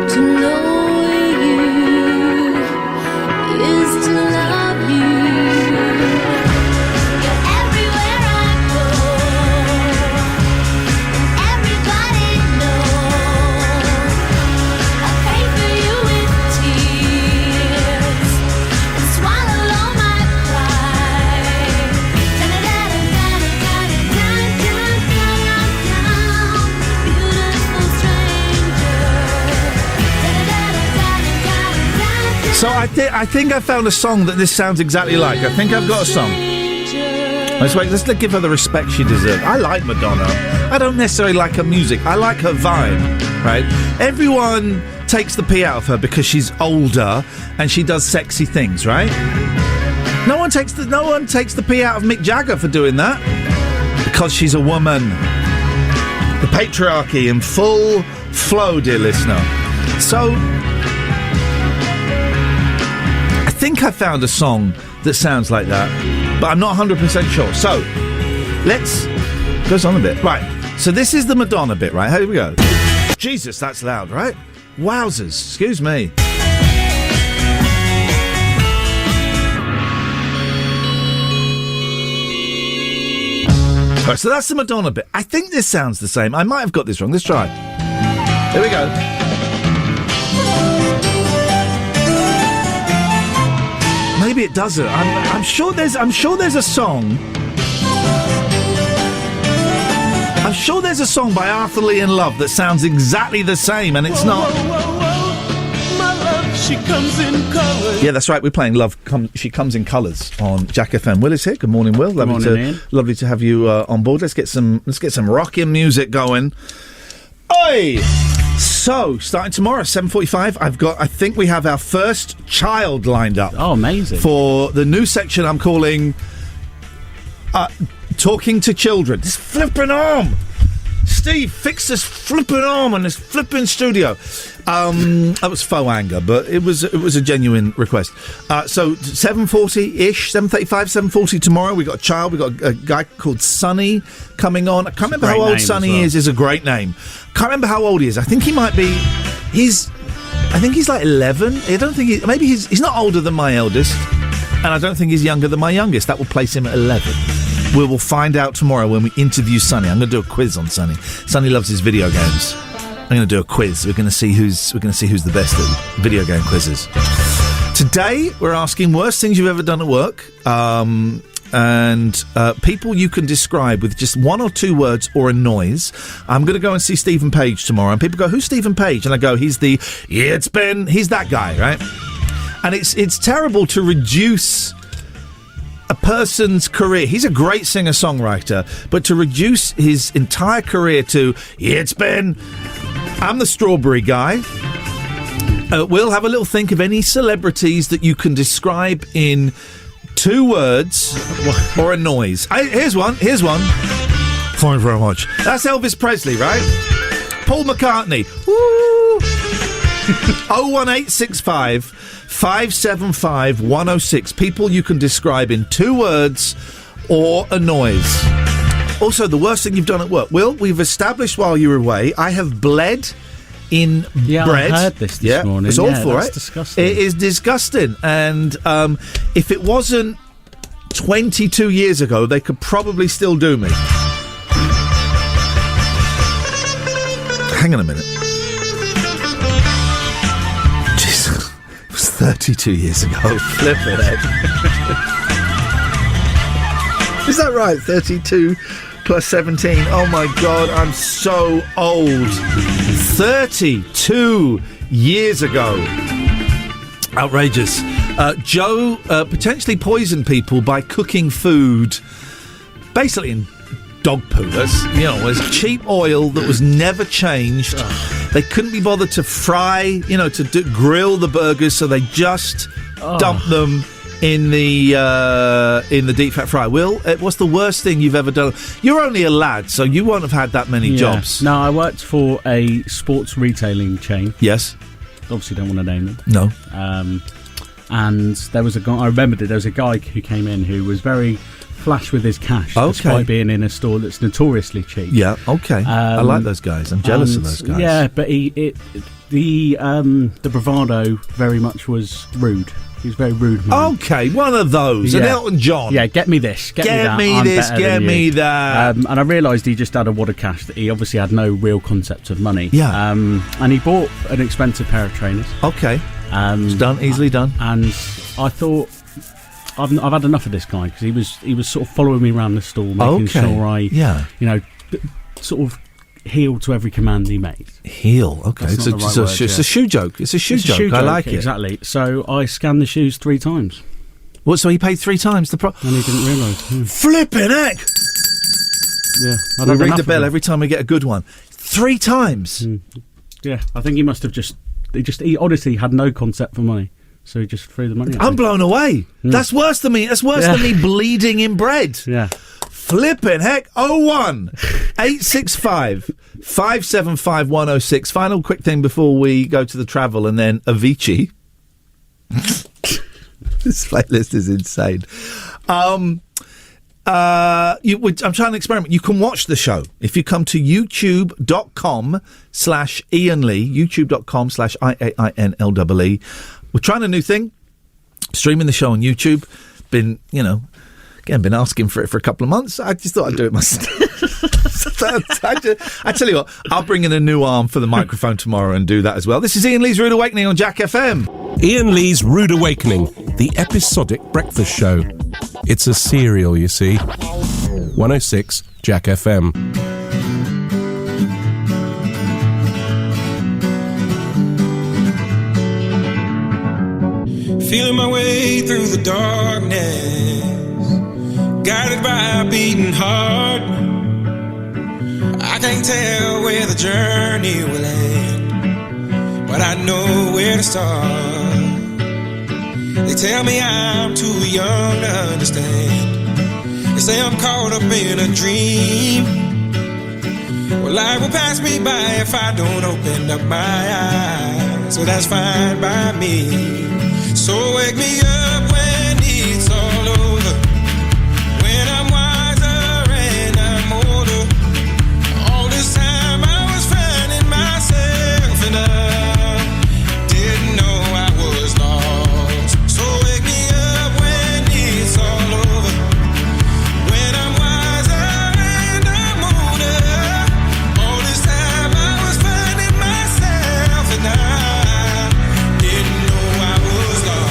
To know you is to love you. You're everywhere I go, and everybody knows. I pray for you with tears and swallow all my pride. Beautiful stranger.
So I think I found a song that this sounds exactly like. I think I've got a song. Let's give her the respect she deserves. I like Madonna. I don't necessarily like her music. I like her vibe, right? Everyone takes the pee out of her because she's older and she does sexy things, right? No one takes the pee out of Mick Jagger for doing that because she's a woman. The patriarchy in full flow, dear listener. So I think I found a song that sounds like that, but I'm not 100% sure. So let's goes on a bit. Right. So this is the Madonna bit, right? Here we go. Jesus, that's loud, right? Wowzers. Excuse me. Right, so that's the Madonna bit. I think this sounds the same. I might have got this wrong. Let's try. Here we go. Maybe it doesn't. I'm sure there's a song. I'm sure there's a song by Arthur Lee and Love that sounds exactly the same, and it's not.
My love, she comes in colours.
Yeah, that's right. We're playing Love. She Comes in Colours on Jack FM. Will is here. Good morning, Will.
Good morning, Ian.
Lovely to have you on board. Let's get some rocking music going. Oi! So, starting tomorrow, 7:45, I think we have our first child lined up.
Oh, amazing.
For the new section I'm calling Talking to Children. This flipping arm! Steve, fix this flipping arm on this flipping studio. That was faux anger, but it was a genuine request. So 7:40-ish, 7:35, 7:40 tomorrow. We got a child. We got a guy called Sonny coming on. I can't remember how old Sonny is. Is a great name. Can't remember how old he is. I think he might be. I think he's like 11. I don't think maybe he's not older than my eldest, and I don't think he's younger than my youngest. That will place him at 11. We will find out tomorrow when we interview Sonny. I'm going to do a quiz on Sonny. Sonny loves his video games. I'm going to do a quiz. We're going to see who's the best at video game quizzes. Today we're asking worst things you've ever done at work, and people you can describe with just one or two words or a noise. I'm going to go and see Stephen Page tomorrow, and people go, "Who's Stephen Page?" And I go, "He's he's that guy, right?" And it's terrible to reduce a person's career. He's a great singer-songwriter, but to reduce his entire career to I'm the strawberry guy. We'll have a little think of any celebrities that you can describe in two words or a noise. Here's one. Thank you very much. That's Elvis Presley, right? Paul McCartney. Woo! 01865 575 106. People you can describe in two words or a noise. Also, the worst thing you've done at work. Will, we've established while you were away, I have bled in bread.
I heard this morning.
It's awful, right?
Disgusting.
It is disgusting. And if it wasn't 22 years ago, they could probably still do me. Hang on a minute. 32 years ago. Flip it, Ed. Is that right? 32 plus 17. Oh my God, I'm so old. 32 years ago. Outrageous. Joe potentially poisoned people by cooking food basically in dog poo. There's cheap oil that was never changed. They couldn't be bothered to fry, to grill the burgers, so they just dumped them in the deep fat fryer. Will, what's the worst thing you've ever done? You're only a lad, so you won't have had that many jobs.
No, I worked for a sports retailing chain.
Yes.
Obviously don't want to name them.
No.
And there was a guy, I remembered it, there was a guy who came in who was very flash with his cash,
Okay.
despite being in a store that's notoriously cheap.
Yeah, okay. I like those guys. I'm jealous of those guys.
Yeah, but the bravado very much was rude. He was very rude, man.
Okay, one of those. An Elton John.
Yeah, get me this. Get me that. I'm
this.
better
Get
than
me
you.
that.
And I realised he just had a wad of cash. That he obviously had no real concept of money.
Yeah.
And he bought an expensive pair of trainers.
Okay. It's done. Easily done.
And I thought, I've had enough of this guy, because he was sort of following me around the store, making sure I, sort of heel to every command he made.
Heel, okay. It's a shoe joke. It's a shoe joke. I like it.
Exactly. So I scanned the shoes 3 times.
What? So he paid 3 times the price?
And he didn't realise.
Flipping heck!
Yeah.
We ring the bell every time we get a good one. 3 times.
Yeah. I think he must have he honestly had no concept for money. So he just threw the money at me.
I'm blown away. That's worse than me. That's worse than me bleeding in bread.
Yeah.
Flipping heck. 01 865 575 106. Final quick thing before we go to the travel and then Avicii. This playlist is insane. I'm trying to experiment. You can watch the show if you come to youtube.com/Iain Lee, youtube.com/IAINLEE. We're trying a new thing, streaming the show on YouTube. Been asking for it for a couple of months. I just thought I'd do it myself. I tell you what, I'll bring in a new arm for the microphone tomorrow and do that as well. This is Iain Lee's Rude Awakening on Jack FM.
Iain Lee's Rude Awakening, the episodic breakfast show. It's a serial, you see. 106 Jack FM.
Feeling my way through the darkness, guided by a beating heart. I can't tell where the journey will end, but I know where to start. They tell me I'm too young to understand. They say I'm caught up in a dream. Well, life will pass me by if I don't open up my eyes. So that's fine by me. So wake me up when it's all over, when I'm wiser and I'm older. All this time I was finding myself and I didn't know I was lost. So wake me up when it's all over, when I'm wiser and I'm older. All this time I was finding myself and I didn't know I was lost.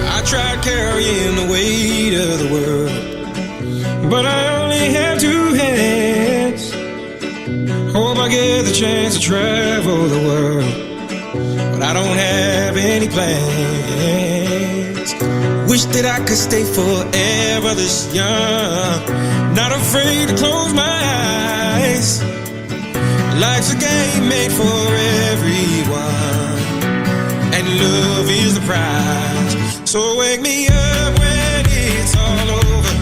I tried carrying the weight of the world, but I only have 2 hands. Hope I get the chance to travel the world, but I don't have any plans. Wish that I could stay forever this young, not afraid to close my eyes. Life's a game made for everyone, and love is the prize. So wake me up when it's all over,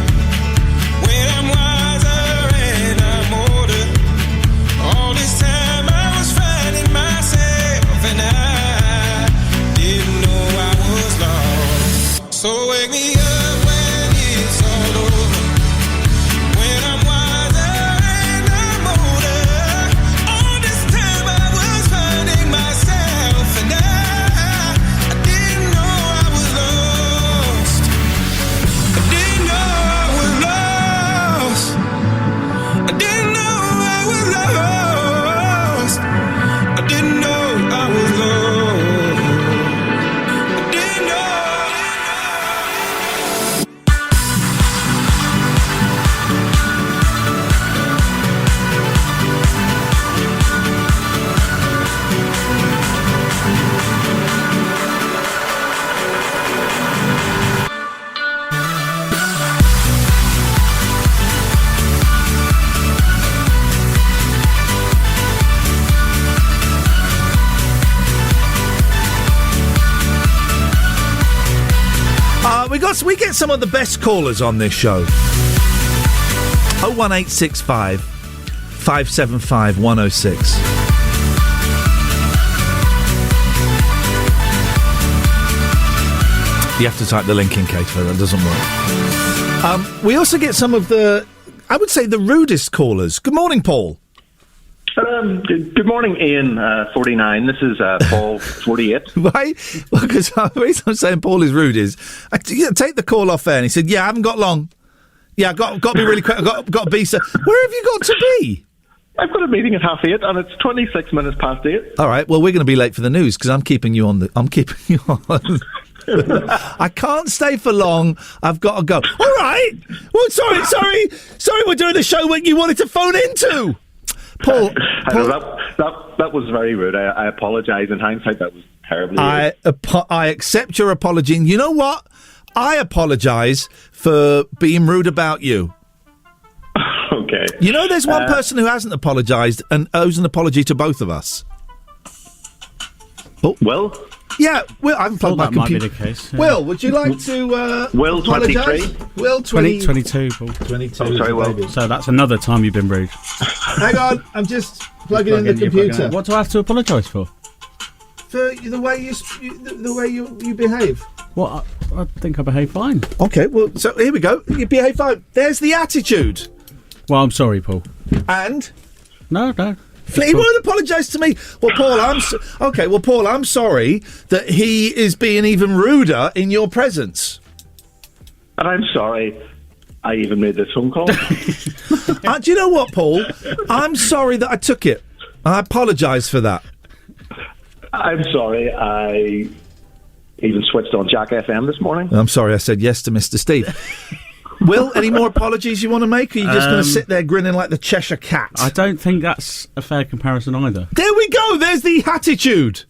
when I'm wiser and I'm older. All this time I was finding myself and I didn't know I was lost. So wake me up when it's all over, when I'm wiser and I'm older. All this time I was finding myself and I didn't know I was lost.
We get some of the best callers on this show. 01865 575 106. You have to type the link in, Kate, for that doesn't work. We also get some of the, I would say, the rudest callers. Good morning, Paul.
Good morning, Ian, 49. This is Paul, 48.
Why? Well, because the reason I'm saying Paul is rude is, take the call off air, and he said, I haven't got long. I've got to be really quick. I've got to be, so where have you got to be?
I've got a meeting at 8:30, and it's 26 minutes past 8.
All right, well, we're going to be late for the news, because I'm keeping you on. I can't stay for long. I've got to go. All right. Well, sorry. We're doing the show when you wanted to phone into. Paul,
that was very rude. I apologise. In hindsight, that was terribly rude.
I accept your apology. And you know what? I apologise for being rude about you.
Okay.
You know, there's one person who hasn't apologised and owes an apology to both of us.
Oh. Will?
Yeah, Will, I haven't plugged my computer.
That might be the case. Yeah.
Will, would you like to
Will, 23?
Will,
22, Paul.
22.
Oh, sorry, Will.
So that's another time you've been rude.
Hang on, I'm just plugging in the computer.
What do I have to apologise for?
For the way you behave.
What? I think I behave fine.
Okay, well, so here we go. You behave fine. There's the attitude.
Well, I'm sorry, Paul.
And?
No.
He won't apologise to me. Well, Paul, Paul, I'm sorry that he is being even ruder in your presence.
And I'm sorry I even made this phone call.
Do you know what, Paul? I'm sorry that I took it. I apologise for that.
I'm sorry I even switched on Jack FM this morning.
I'm sorry I said yes to Mr. Steve. Will, any more apologies you want to make, or are you just going to sit there grinning like the Cheshire Cat?
I don't think that's a fair comparison either.
There we go, there's the attitude.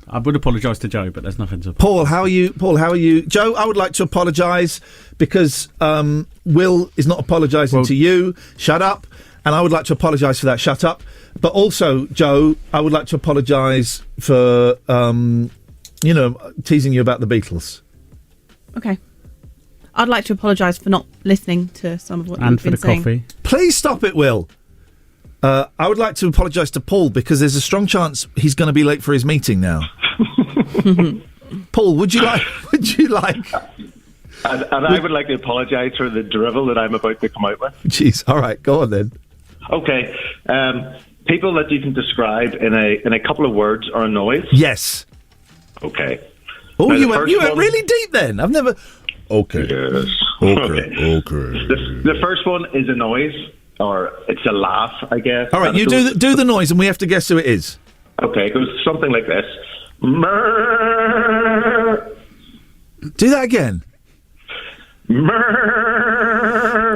I would apologise to Joe, but there's nothing to...
Paul, how are you? Joe, I would like to apologise because Will is not apologising to you. Shut up. And I would like to apologise for that. Shut up. But also, Joe, I would like to apologise for, teasing you about the Beatles.
Okay. I'd like to apologise for not listening to some of what you've been saying.
And for the coffee.
Please stop it, Will. I would like to apologise to Paul because there's a strong chance he's going to be late for his meeting now. Paul, would you like?
And I would like to apologise for the drivel that I'm about to come out with.
Jeez, all right, go on then.
Okay, people that you can describe in a couple of words are a noise.
Yes.
Okay.
Oh, you went really deep then. I've never. Okay.
Yes.
Okay.
The first one is a noise, or it's a laugh, I guess.
All right, you do the noise, and we have to guess who it is.
Okay, it goes something like this.
Do that again.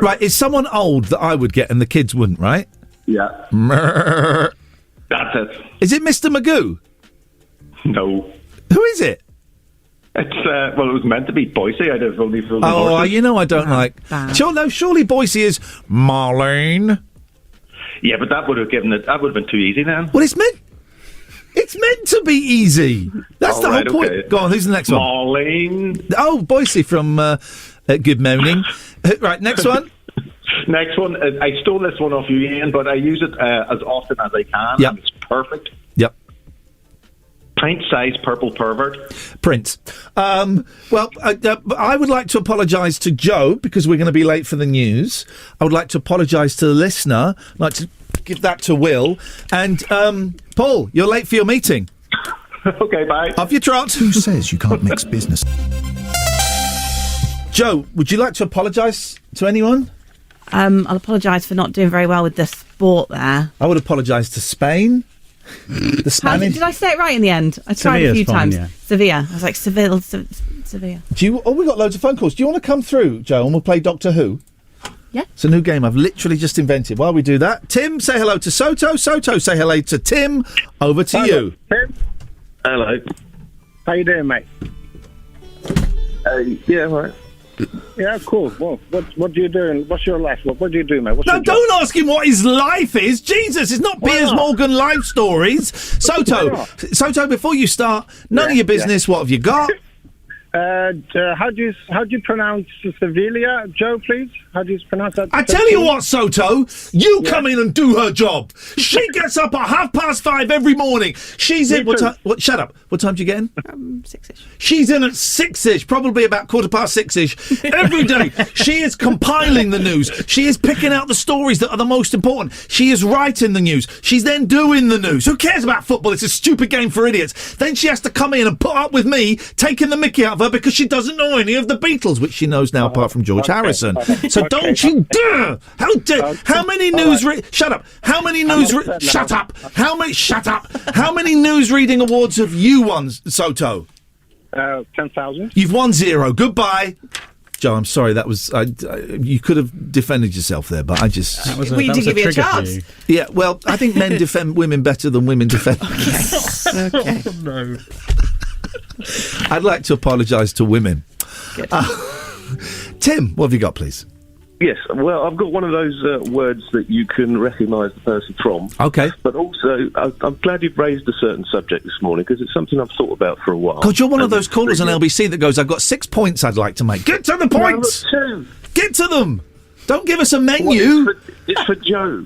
Right, it's someone old that I would get and the kids wouldn't, right?
Yeah. That's it.
Is it Mr. Magoo?
No.
Who is it?
It's it was meant to be Boise. I'd have only filled the horses.
I don't like. Surely Boise is Marlene.
Yeah, but that would have been too easy then.
Well, it's meant to be easy. That's the whole point. Okay. Go on, who's the next one?
Marlene.
Oh, Boise from Good Morning. Right, next one.
Next one. I stole this one off you, Ian, but I use it as often as I can.
Yep.
And it's perfect.
Yep.
Pint-sized purple pervert.
Prince. I would like to apologise to Joe because we're going to be late for the news. I would like to apologise to the listener. I'd like to give that to Will. And, Paul, you're late for your meeting.
Okay, bye.
Off your trot.
Who says you can't mix business?
Joe, would you like to apologise to anyone?
I'll apologise for not doing very well with the sport there.
I would apologise to Spain. The Spanish.
Did I say it right in the end? I tried a few times. Yeah. Sevilla. I was like, Sevilla.
We got loads of phone calls. Do you want to come through, Joe, and we'll play Doctor Who?
Yeah.
It's a new game I've literally just invented. While we do that, Tim, say hello to Soto. Soto, say hello to Tim. Over to you.
Tim.
Hello.
How you doing, mate?
Yeah, all right.
Yeah, cool. Well, what do you do? What's your life? What do you do, mate?
Don't ask him what his life is. Jesus, it's not Piers Morgan life stories. Soto, before you start, none of your business. Yeah. What have you got?
How do you pronounce Sevilla, Joe? Please, how do you pronounce that?
I tell you what, Soto, you come in and do her job. She gets up at 5:30 every morning. She's in. What time? What? Shut up. What time do you get in?
6ish.
She's in at 6ish, probably about 6:15 every day. She is compiling the news. She is picking out the stories that are the most important. She is writing the news. She's then doing the news. Who cares about football? It's a stupid game for idiots. Then she has to come in and put up with me taking the mickey out of her because she doesn't know any of the Beatles, which she knows now apart from George Harrison. So don't you dare! How many news? Shut up! How many news? Shut up! How many? Shut up! How many news reading awards have you won, Soto?
10,000.
You've won 0. Goodbye. Joe, I'm sorry. That was you could have defended yourself there, but I just
we did give you a chance.
Yeah, well, I think men defend women better than women defend.
Okay.
Oh, no. I'd like to apologise to women. Tim, what have you got, please?
Yes, well, I've got one of those words that you can recognise the person from.
Okay.
But also, I'm glad you've raised a certain subject this morning because it's something I've thought about for a while.
God, you're one of those callers on LBC that goes, I've got 6 points I'd like to make. Get to the points!
No, 2.
Get to them! Don't give us a menu!
Well, it's for Joe.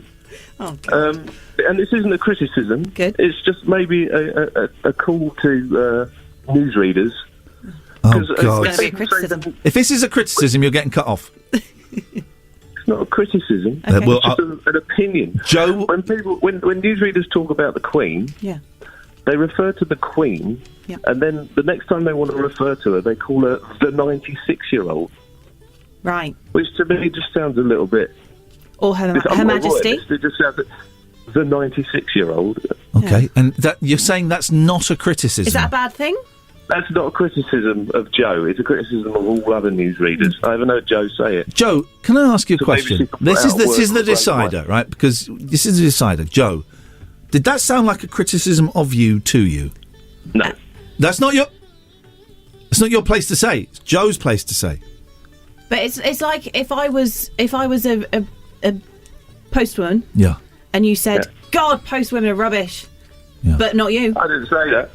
Oh, God.
And this isn't a criticism.
Good.
It's just maybe a call to newsreaders.
Oh, God.
It's going to be a criticism.
If this is a criticism, you're getting cut off.
It's not a criticism.
Okay.
Well,
it's just an opinion.
Joe,
when newsreaders talk about the Queen,
Yeah.
they refer to the Queen,
Yeah.
and then the next time they want to refer to her, they call her the 96-year-old,
Right.
which to me just sounds a little bit.
Or Her
I'm not
Majesty.
avoiding this, it just sounds the 96-year-old.
Okay, and that you're saying that's not a criticism.
Is that a bad thing?
That's not a criticism of Joe. It's a criticism of all other newsreaders. I haven't heard Joe say it.
Joe, can I ask you a
So maybe
question?
she could put
This
out
is the
words
decider, right? Because this is the decider. Joe, did that sound like a criticism of you to you?
No.
That's not your. It's not your place to say. It's Joe's place to say.
But it's like if I was a postwoman.
Yeah.
And you said, God, postwomen are rubbish.
Yeah.
But not you.
I didn't say that.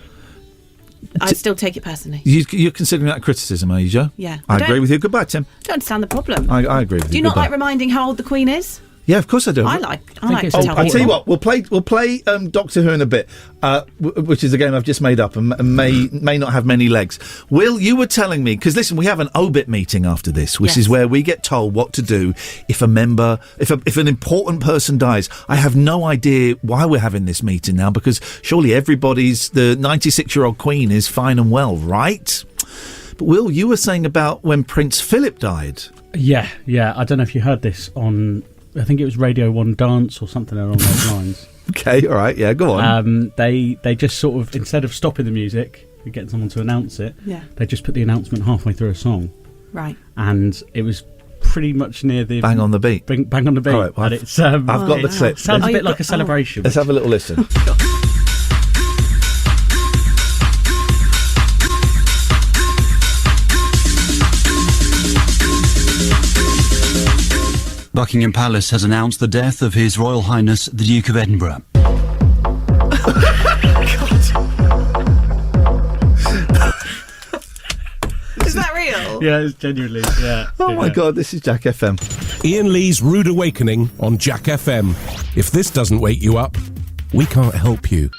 I'd still take it personally.
You're considering that a criticism, are you, Joe?
Yeah.
I
I
agree
don't-
with you. Goodbye, Tim.
I don't understand the problem.
I agree with you.
Do you not
Goodbye.
like reminding how old the Queen is?
Yeah, of course I do.
I like to tell
I
people.
tell you what, we'll play Doctor Who in a bit, which is a game I've just made up and may not have many legs. Will, you were telling me, because listen, we have an obit meeting after this, which is where we get told what to do if an important person dies. I have no idea why we're having this meeting now, because surely the 96-year-old Queen is fine and well, right? But Will, you were saying about when Prince Philip died.
Yeah. I don't know if you heard this on, I think it was Radio 1 Dance or something along those lines.
Okay, all right, yeah, go on.
They just sort of, instead of stopping the music and getting someone to announce it, they just put the announcement halfway through a song.
Right.
And it was pretty much near the...
Bang on the beat.
Bang on the beat.
All right, well,
and it's, I've
got the clip.
Sounds a bit like a celebration.
Let's have a little listen.
Buckingham Palace has announced the death of His Royal Highness the Duke of Edinburgh.
Is that real?
Yeah, it's genuinely, yeah.
Oh my God, this is Jack FM.
Iain Lee's Rude Awakening on Jack FM. If this doesn't wake you up, we can't help you.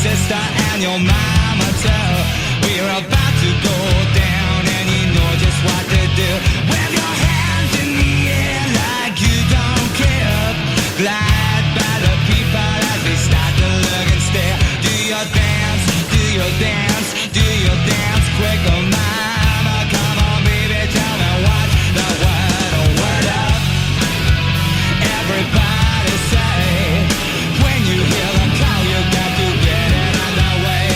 Sister and your mama too. We're about to go down and you know just what to do. Wave your hands in the air like you don't care. Glide by the people as they start to look and stare. Do your dance, do your dance, do your dance quick, oh mama. Come on baby, tell me what the word up. Everybody say, when you hear the call you got to get it underway.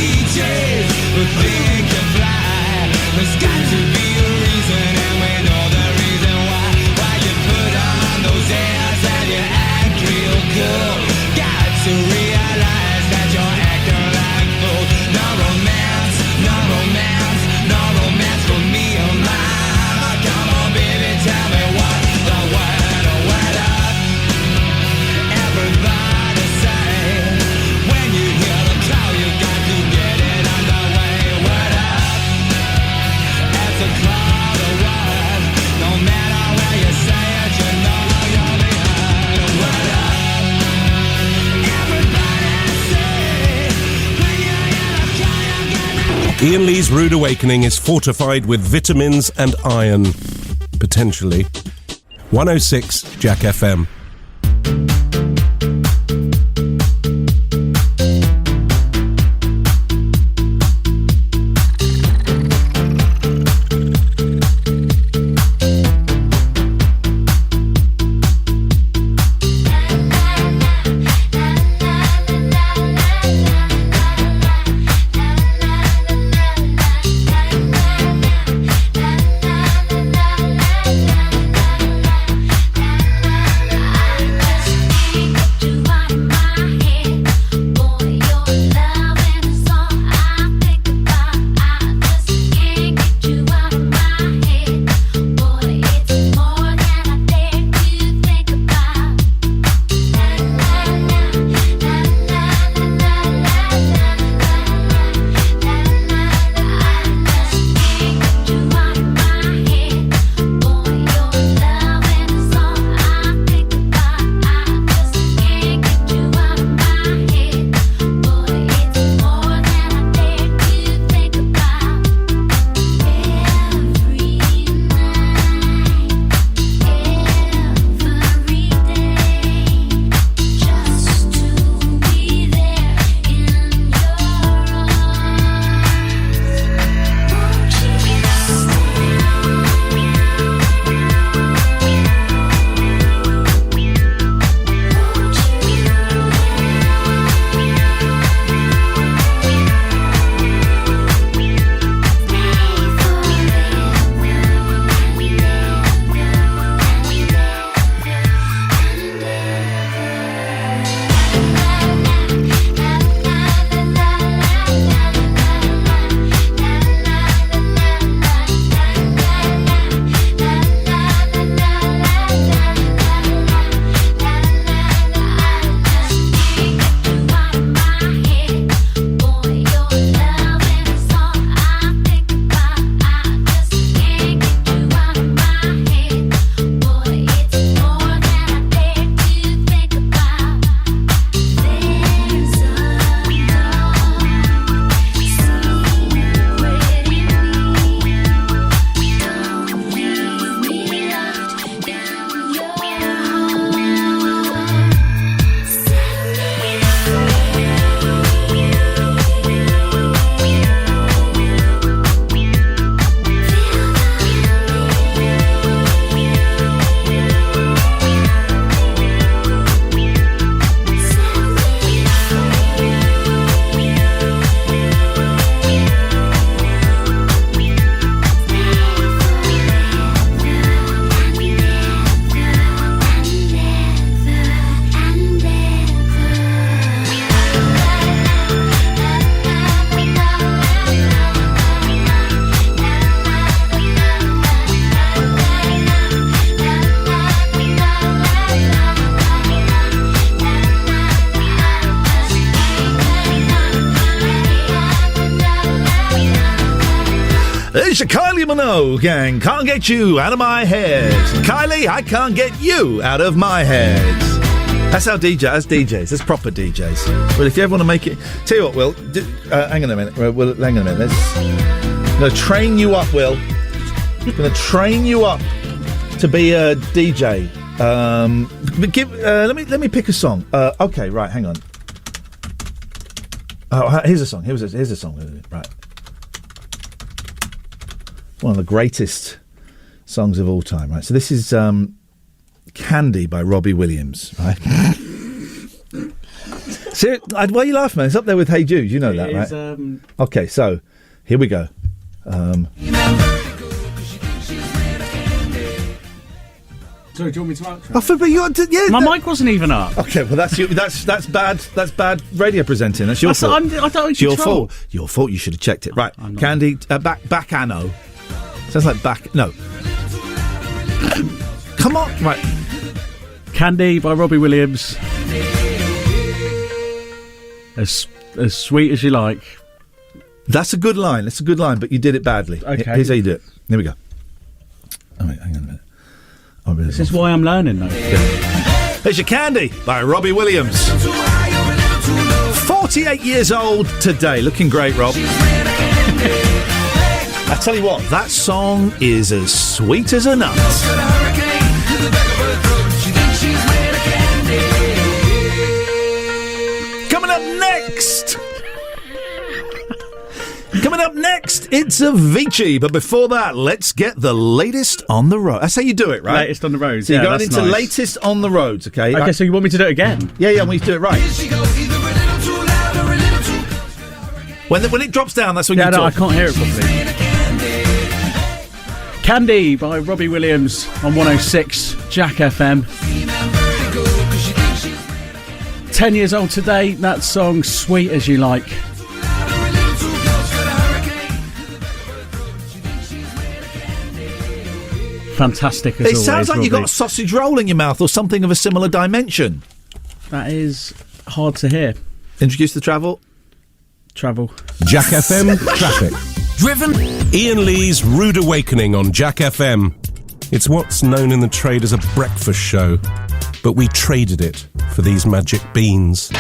beaches, but think to fly. There's got to be a reason, and we know the reason why. Why you put on those airs and you act real cool. Got to realize that you're acting like fool. No romance, no romance, no romance for me or mine. Come on, baby, tell me what the word up. Everybody say, when you hear the call, you got to get it underway. Word up, it's a call to word. No matter where you say it, you know you'll be heard. Word up, everybody say, when you hear the call, you got to.
Iain Lee's Rude Awakening is fortified with vitamins and iron. Potentially. 106 Jack FM.
It's a Kylie Minogue gang. Can't get you out of my head. Kylie, I can't get you out of my head. That's how that's DJs. That's proper DJs. Well, if you ever want to make it... Tell you what, Will. Hang on a minute. Will, hang on a minute. I'm going to train you up, Will. I'm going to train you up to be a DJ. Let me pick a song. Okay, right, hang on. Oh, here's a song. Here's a song. Right. One of the greatest songs of all time, right? So this is Candy by Robbie Williams, right? Why are you laughing, man? It's up there with Hey Jude. You know that, right? Okay, so here we go.
Sorry, do you want me to outro?
My
mic wasn't even up.
Okay, well that's bad. That's bad radio presenting. That's your fault.
I thought
it's your fault. Your fault. You should have checked it. Right, Candy. Back anno. Sounds like back. No. Come on. Right.
Candy by Robbie Williams. As sweet as you like.
That's a good line. That's a good line, but you did it badly.
Okay.
Here's how you do it. Here we go. Oh wait, hang on a minute.
This is why I'm learning, though.
There's your Candy by Robbie Williams. 48 years old today. Looking great, Rob. I tell you what, that song is as sweet as a nut. Coming up next. Coming up next, it's Avicii. But before that, let's get the latest on the road. That's how you do it, right?
Latest on the roads.
So you're going
that's
into
nice.
latest on the roads, okay?
Okay, so you want me to do it again?
Yeah, I want you to do it right. When it drops down, that's when you talk.
I can't hear it properly. Candy by Robbie Williams on 106 Jack FM. 10 years old today, that song Sweet As You Like. Fantastic as always.
It sounds like
Robbie.
you've got a sausage roll in your mouth or something of a similar dimension.
That is hard to hear.
Introduce the travel.
Jack FM traffic.
Driven.
Iain Lee's Rude Awakening on Jack FM. It's what's known in the trade as a breakfast show, but we traded it for these magic beans.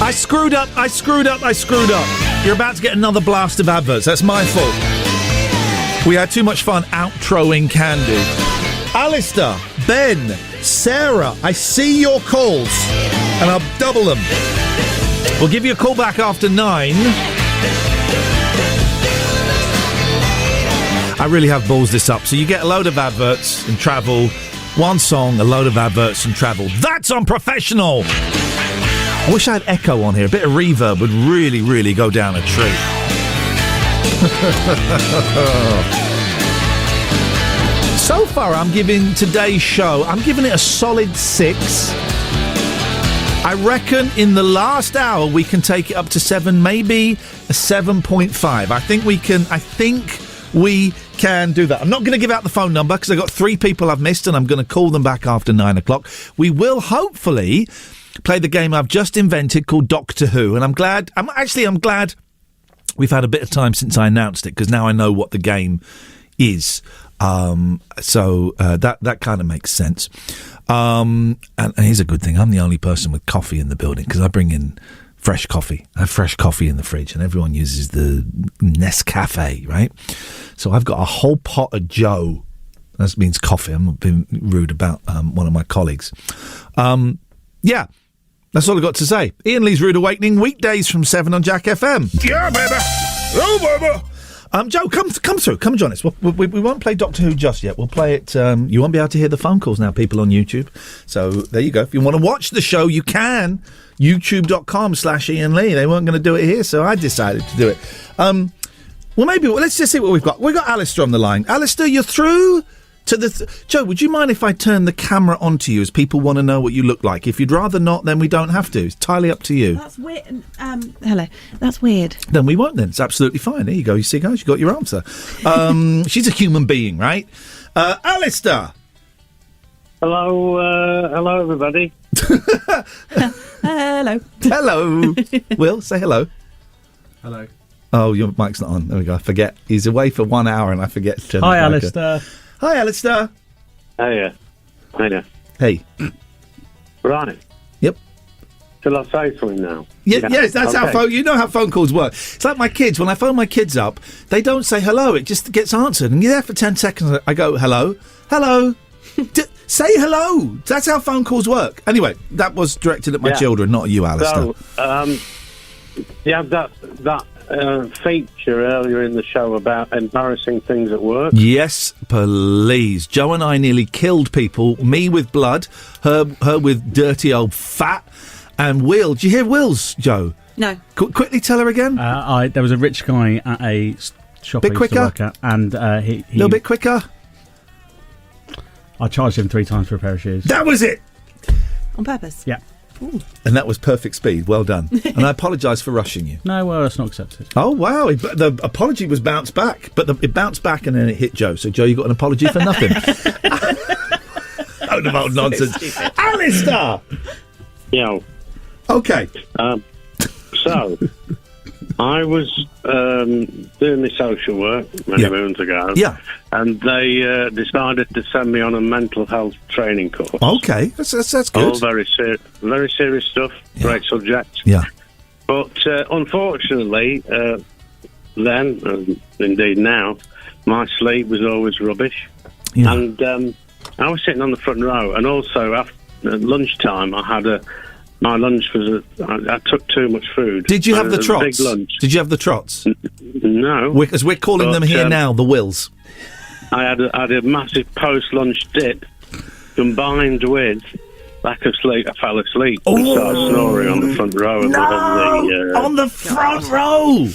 I screwed up. You're about to get another blast of adverts. That's my fault. We had too much fun outroing Candy. Alistair, Ben, Sarah, I see your calls, and I'll double them. We'll give you a call back after 9. I really have balls this up. So you get a load of adverts and travel. One song, a load of adverts and travel. That's unprofessional! I wish I had echo on here. A bit of reverb would really, really go down a treat. So far, I'm giving today's show, I'm giving it a solid 6. I reckon in the last hour we can take it up to 7, maybe a 7.5. I think we can do that. I'm not going to give out the phone number because I've got 3 people I've missed and I'm going to call them back after 9 o'clock. We will hopefully play the game I've just invented called Doctor Who, and I'm glad we've had a bit of time since I announced it because now I know what the game is. So that kind of makes sense. And here's a good thing. I'm the only person with coffee in the building because I bring in fresh coffee. I have fresh coffee in the fridge and everyone uses the Nescafe, right? So I've got a whole pot of Joe. That means coffee. I'm not being rude about one of my colleagues. Yeah, that's all I've got to say. Iain Lee's Rude Awakening, weekdays from 7 on Jack FM. Yeah, baby. Oh, baby. Joe, come through. Come join us. We won't play Doctor Who just yet. We'll play it. You won't be able to hear the phone calls now, people on YouTube. So there you go. If you want to watch the show, you can. YouTube.com/Iain Lee. They weren't going to do it here, so I decided to do it. Well, maybe let's just see what we've got. We've got Alistair on the line. Alistair, you're through to the... Joe, would you mind if I turn the camera onto you as people want to know what you look like? If you'd rather not, then we don't have to. It's entirely up to you.
That's weird. Hello. That's weird.
Then we won't then. It's absolutely fine. There you go. You see, guys, you got your answer. She's a human being, right? Alistair.
Hello, everybody.
Hello.
Hello. Will, say hello.
Hello.
Oh, your mic's not on. There we go. I forget. He's away for 1 hour and I forget to turn
Hi,
his mic
Alistair.
on. Hi, Alistair.
Hiya.
Hey.
Right.
Yep.
Shall I say something now?
Yes, that's how phone... You know how phone calls work. It's like my kids. When I phone my kids up, they don't say hello. It just gets answered. And you're there for 10 seconds. I go, hello. Hello. Say hello. That's how phone calls work. Anyway, that was directed at my children, not at you, Alistair.
So, you had that feature earlier in the show about embarrassing things at work.
Yes, please. Joe and I nearly killed people. Me with blood, her with dirty old fat, and Will. Did you hear Will's, Joe?
No.
Quickly tell her again.
There was a rich guy at a shop I used to work at, and he
a little bit quicker.
I charged him 3 times for a pair of shoes.
That was it.
On purpose.
Yeah.
Ooh.
And that was perfect speed. Well done. And I apologise for rushing you.
No, well, that's not accepted.
Oh, wow. The apology was bounced back. But it bounced back and then it hit Joe. So, Joe, you got an apology for nothing. Load of old nonsense. Alistair!
Yeah.
Okay.
So, I was doing my social work many moons ago.
Yeah.
And they decided to send me on a mental health training course.
Okay, that's good.
All very serious stuff. Yeah. Great subject.
Yeah.
But unfortunately, then, and indeed now, my sleep was always rubbish.
Yeah.
And I was sitting on the front row, and also after lunchtime, I had my lunch was I took too much food.
Did you have the trots?
Big lunch.
Did you have the trots?
No.
As we're calling them here now, the Wills.
I had a massive post-lunch dip combined with lack of sleep. I fell asleep and started snoring on the front row.
On the front row!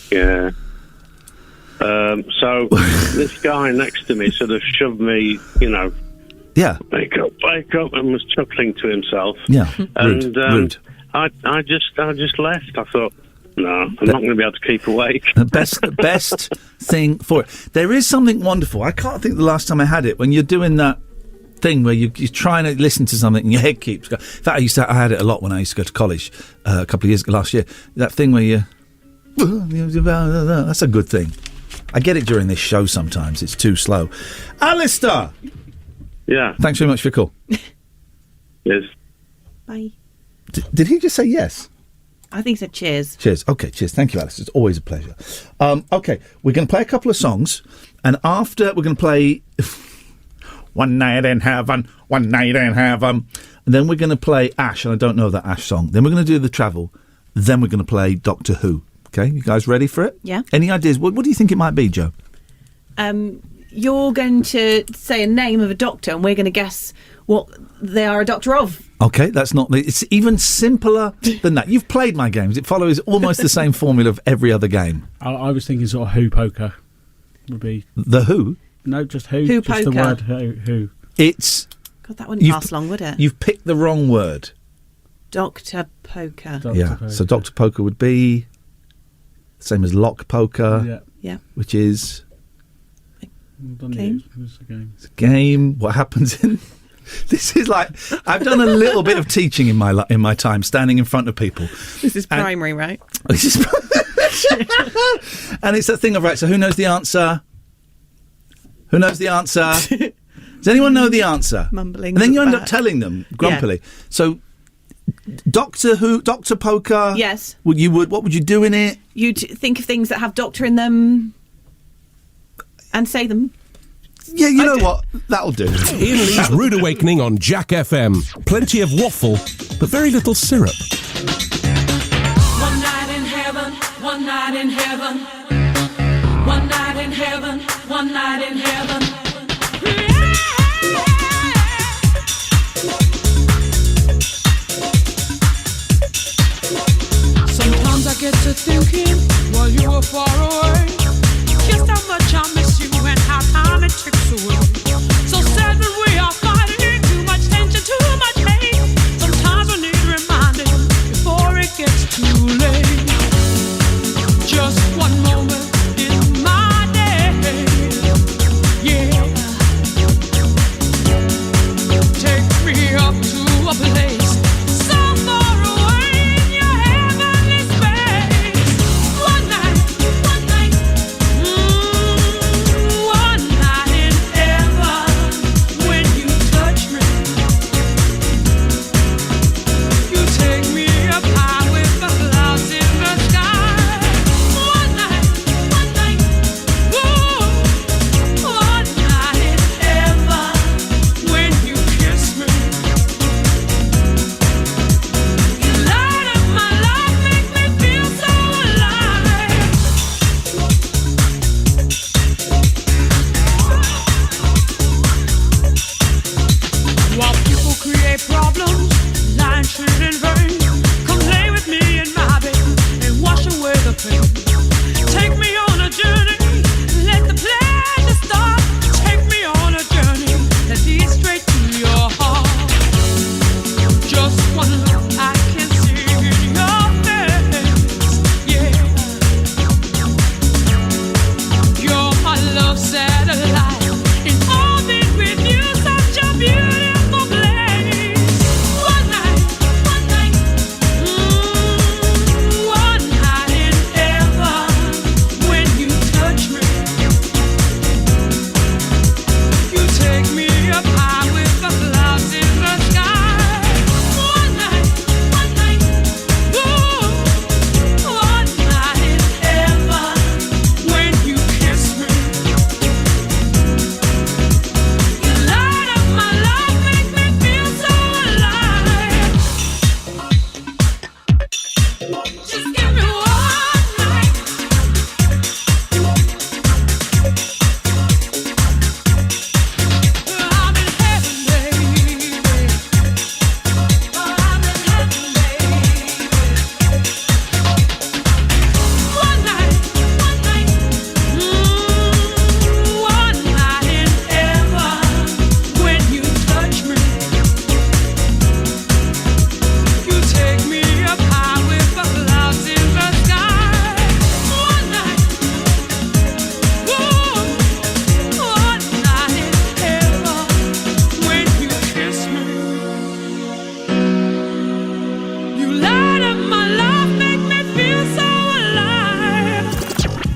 Yeah. So this guy next to me sort of shoved me,
yeah,
wake up, and was chuckling to himself.
Yeah,
and
rude.
I just left. I thought, no, I'm not going to be able to keep awake.
The best thing for it. There is something wonderful. I can't think the last time I had it when you're doing that thing where you're trying to listen to something and your head keeps going. In fact, I had it a lot when I used to go to college a couple of years ago, last year. That thing where you... That's a good thing. I get it during this show sometimes. It's too slow. Alistair!
Yeah.
Thanks very much for your call.
Yes.
Bye.
Did he just say yes?
I think he said cheers.
Cheers. Okay, cheers. Thank you, Alice. It's always a pleasure. Okay, we're going to play a couple of songs, and after we're going to play One Night in Heaven, One Night in Heaven, and then we're going to play Ash, and I don't know that Ash song. Then we're going to do The Travel. Then we're going to play Doctor Who. Okay, you guys ready for it?
Yeah.
Any ideas? What do you think it might be, Joe?
You're going to say a name of a doctor, and we're going to guess what they are a doctor of.
Okay, that's not... It's even simpler than that. You've played my games. It follows almost the same formula of every other game.
I was thinking sort of Who poker would be...
The Who?
No, just Who.
Who
just
poker.
the word Who.
It's...
God, that wouldn't pass long, would it?
You've picked the wrong word.
Doctor Poker.
Poker. So Dr. Poker would be the same as Lock Poker.
Yeah.
Which is...
Game.
It's a game. What happens in... This is like... I've done a little bit of teaching in my time, standing in front of people.
This is primary, right?
This is and it's that thing of, right, so who knows the answer? Who knows the answer? Does anyone know the answer?
Mumbling.
And then you end up telling them grumpily.
Yeah.
So, Doctor Who, Doctor Poker.
Yes.
What would you do in it?
You'd think of things that have doctor in them and say them.
Yeah, you know what? That'll do.
Iain Lee's Rude Awakening on Jack FM. Plenty of waffle, but very little syrup.
One night in heaven, one night in heaven. One night in heaven, one night in heaven.
Sometimes I get to thinking while you were far away, just how much I miss you and how time it ticks away. So sad when we are fighting, too much tension, too much hate. Sometimes we need reminding before it gets too late. Just one moment in my day, yeah. Take me up to a place so far away in your heavenly space. One night, one night, one night in heaven. When you touch me, you take me up high with the clouds in the sky. One night, one night, one night in heaven. When you kiss me, you light up my life, make me feel so alive. While people create problems, lying, treated in vain, come lay with me in my bed and wash away the pain. Take me on a journey, let the pleasure start. Take me on a journey that leads straight to your heart. Just one look, I can see in your face, yeah. You're my love satellite, in orbit with you, such a beautiful place. One night, one night, one night in heaven. When you touch me, you take me up high with the clouds in the sky. One night, one night, one night in heaven. When you kiss me, you light up my life, make me feel so alive. Just give me one night. I'm in heaven, baby. I'm in heaven, baby. One night, one night, one night in heaven. When you touch me, you take me up high with the clouds in the sky. One night, one night in heaven. When you kiss me, you light up my life, make me feel so alive.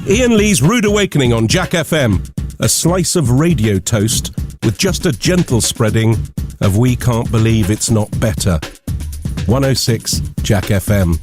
Iain Lee's Rude Awakening on Jack FM. A slice of radio toast with just a gentle spreading of We Can't Believe It's Not Better. 106 Jack FM.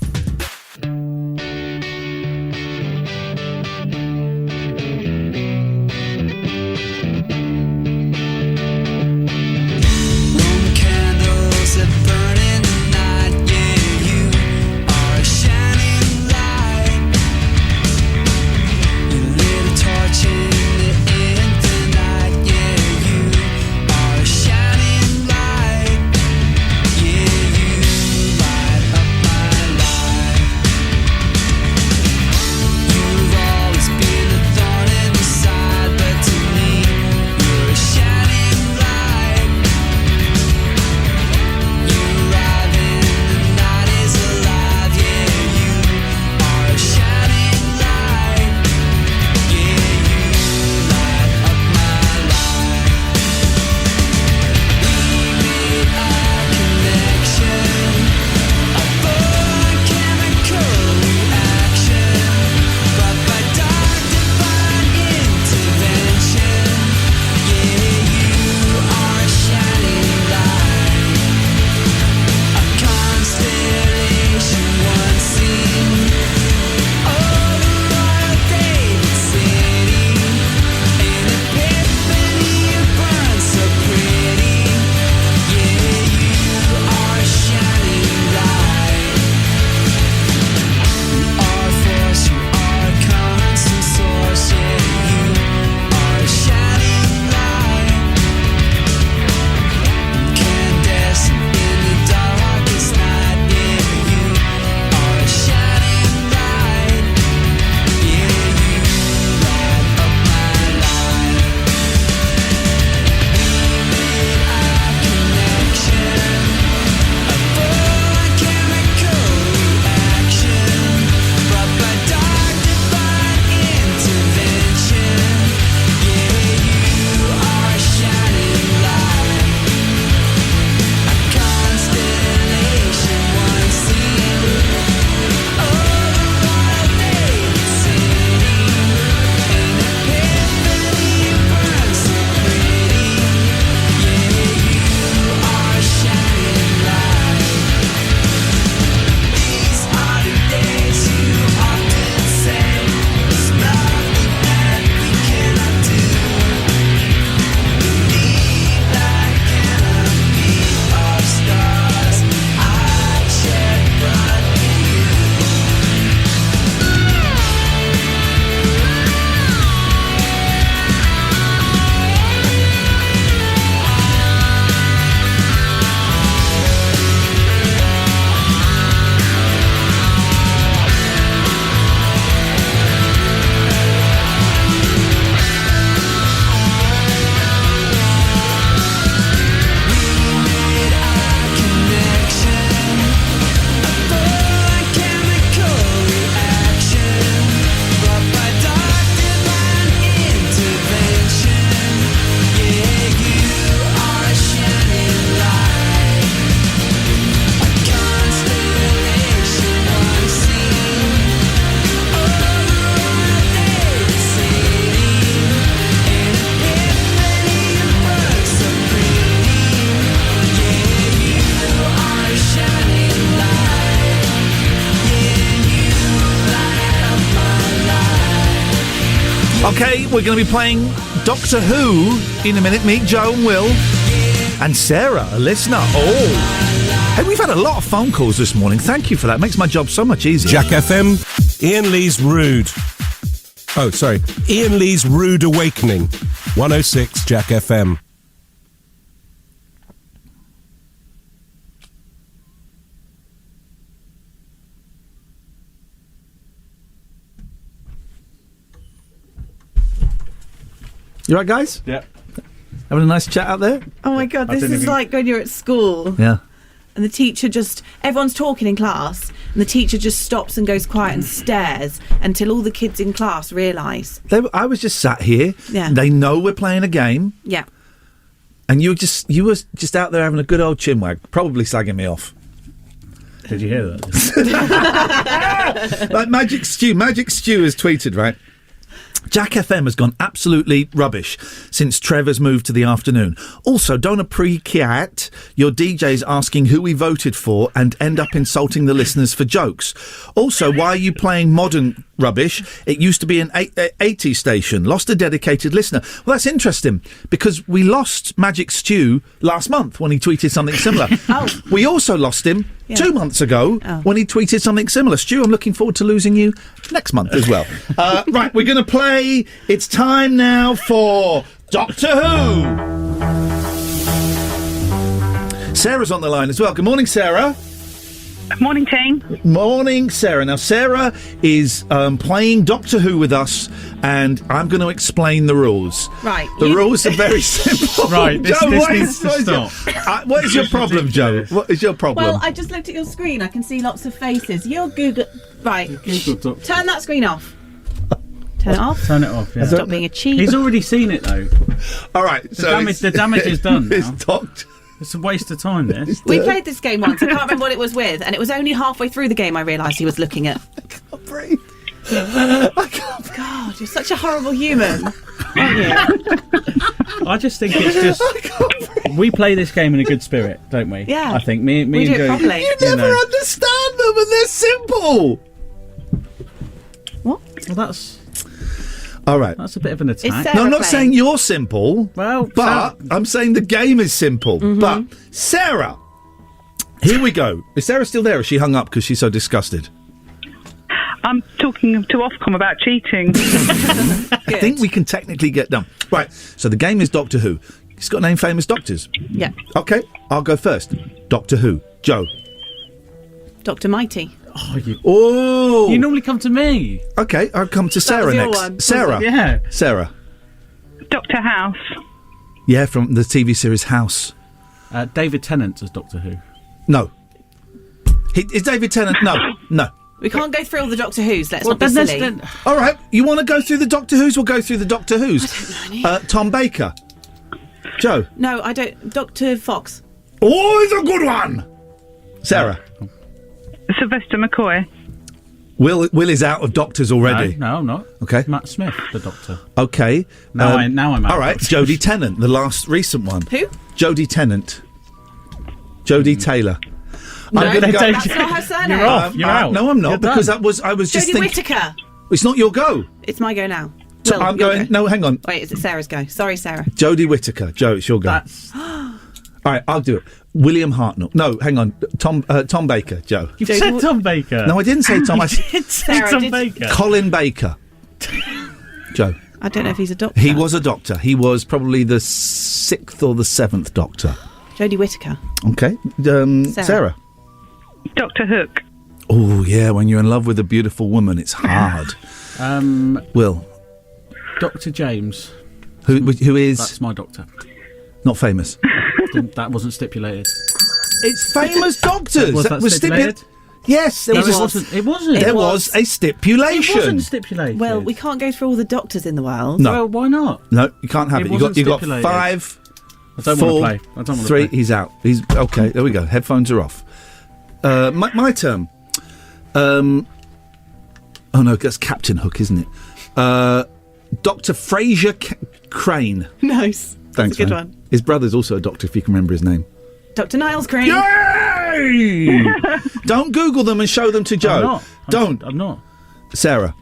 Okay, we're going to be playing Doctor Who in a minute. Meet Joe and Will. And Sarah, a listener. Oh. Hey, we've had a lot of phone calls this morning. Thank you for that. Makes my job so much easier.
Jack FM, Iain Lee's Rude. Oh, sorry. Iain Lee's Rude Awakening. 106 Jack FM.
You right, guys?
Yeah.
Having a nice chat out there?
Oh my God, this is like when you're at school.
Yeah.
And the teacher everyone's talking in class, and the teacher just stops and goes quiet and stares until all the kids in class realise.
I was just sat here.
Yeah.
They know we're playing a game.
Yeah.
And you were just out there having a good old chinwag, probably slagging me off.
Did you hear that?
Like Magic Stew has tweeted, right? Jack FM has gone absolutely rubbish since Trevor's moved to the afternoon. Also, don't appreciate your DJs asking who we voted for and end up insulting the listeners for jokes. Also, why are you playing modern rubbish? It used to be an 80s station. Lost a dedicated listener. Well, that's interesting because we lost Magic Stew last month when he tweeted something similar. We also lost him 2 months ago when he tweeted something similar. Stu, I'm looking forward to losing you next month as well. Right, we're going to play. It's time now for Doctor Who. Sarah's on the line as well. Good morning, Sarah.
Morning, team.
Morning, Sarah. Now, Sarah is playing Doctor Who with us, and I'm going to explain the rules.
Right.
The rules are very simple.
Right, this
Joe,
needs to stop.
What is your problem, Joe? What is your problem?
Well, I just looked at your screen. I can see lots of faces. You're Google. Right. Turn that screen off. Turn it off.
Turn it off, yeah.
Stop being a cheat.
He's already seen it, though.
All right.
The damage is done now.
It's docked.
It's a waste of time, this.
We played this game once. I can't remember what it was with, and it was only halfway through the game I realised he was looking at.
I can't breathe.
God, you're such a horrible human, aren't you?
I just think it's just... We play this game in a good spirit, don't we?
Yeah.
I think me
we
and
do
Joe...
it properly.
You never understand them, and they're simple.
What?
Well, that's...
All right.
That's a bit of an attack.
No, I'm not saying you're simple.
Well,
but I'm saying the game is simple.
Mm-hmm.
But Sarah, here we go. Is Sarah still there? Or is she hung up because she's so disgusted?
I'm talking to Ofcom about cheating.
I think we can technically get done. Right. So the game is Doctor Who. It's got name famous doctors.
Yeah.
Okay. I'll go first. Doctor Who. Joe.
Dr. Mighty.
Oh,
you normally come to me.
Okay, I'll come to Sarah
was your
next.
one,
Sarah.
Yeah.
Sarah.
Dr. House.
Yeah, from the TV series House.
David Tennant as Doctor Who.
No. Is David Tennant? No.
We can't go through all the Doctor Who's. Let's not be silly.
All right, you want to go through the Doctor Who's? We'll go through the Doctor Who's.
I don't know any.
Tom Baker. Joe.
No, I don't. Dr. Fox.
Oh, it's a good one. Sarah.
Sylvester McCoy.
Will is out of Doctors already.
No, I'm not.
Okay.
Matt Smith, the Doctor.
Okay.
Now I'm out.
All right, Jodie Tennant, the last recent one.
Who?
Jodie Tennant. Jodie Taylor.
No,
I'm gonna go.
that's not her surname.
You're off. You're out.
No, I'm not,
You're
because
done.
I was just
Jodie
thinking.
Whittaker.
It's not your go.
It's my go now.
So
Will,
I'm
your
going.
go.
No, hang on.
Wait, is it Sarah's go? Sorry, Sarah.
Jodie Whittaker. Joe, it's your go.
That's...
All right, I'll do it. William Hartnell. No, hang on. Tom Baker. Joe.
You've said Tom Baker.
No, I didn't say Tom. I
did say
Sarah,
Tom
did-
Baker.
Colin Baker. Joe.
I don't know if he's a doctor.
He was a doctor. He was probably the 6th or the 7th doctor.
Jodie Whittaker.
Okay. Sarah.
Dr. Hook.
Oh, yeah, when you're in love with a beautiful woman, it's hard. Will.
Dr. James.
Who is...
That's my doctor.
Not famous.
That wasn't stipulated.
It's famous doctors.
Was that stipulated?
Yes, there
No,
was.
it wasn't. It wasn't.
There was a stipulation.
It wasn't stipulated.
Well, we can't go through all the doctors in the world.
No.
Well, why not?
No, you can't have it. You
wasn't
got
stipulated.
5.
I don't
4,
want to play. I don't want to
3.
play.
He's out. He's okay. There we go. Headphones are off. My turn. Oh no, that's Captain Hook, isn't it? Dr. Fraser Crane.
Nice.
Thanks,
That's a good
man.
one.
His brother's also a doctor, if you can remember his name.
Dr. Niles Crane.
Yay! Don't Google them and show them to Joe.
I'm not.
Don't.
I'm not.
Sarah.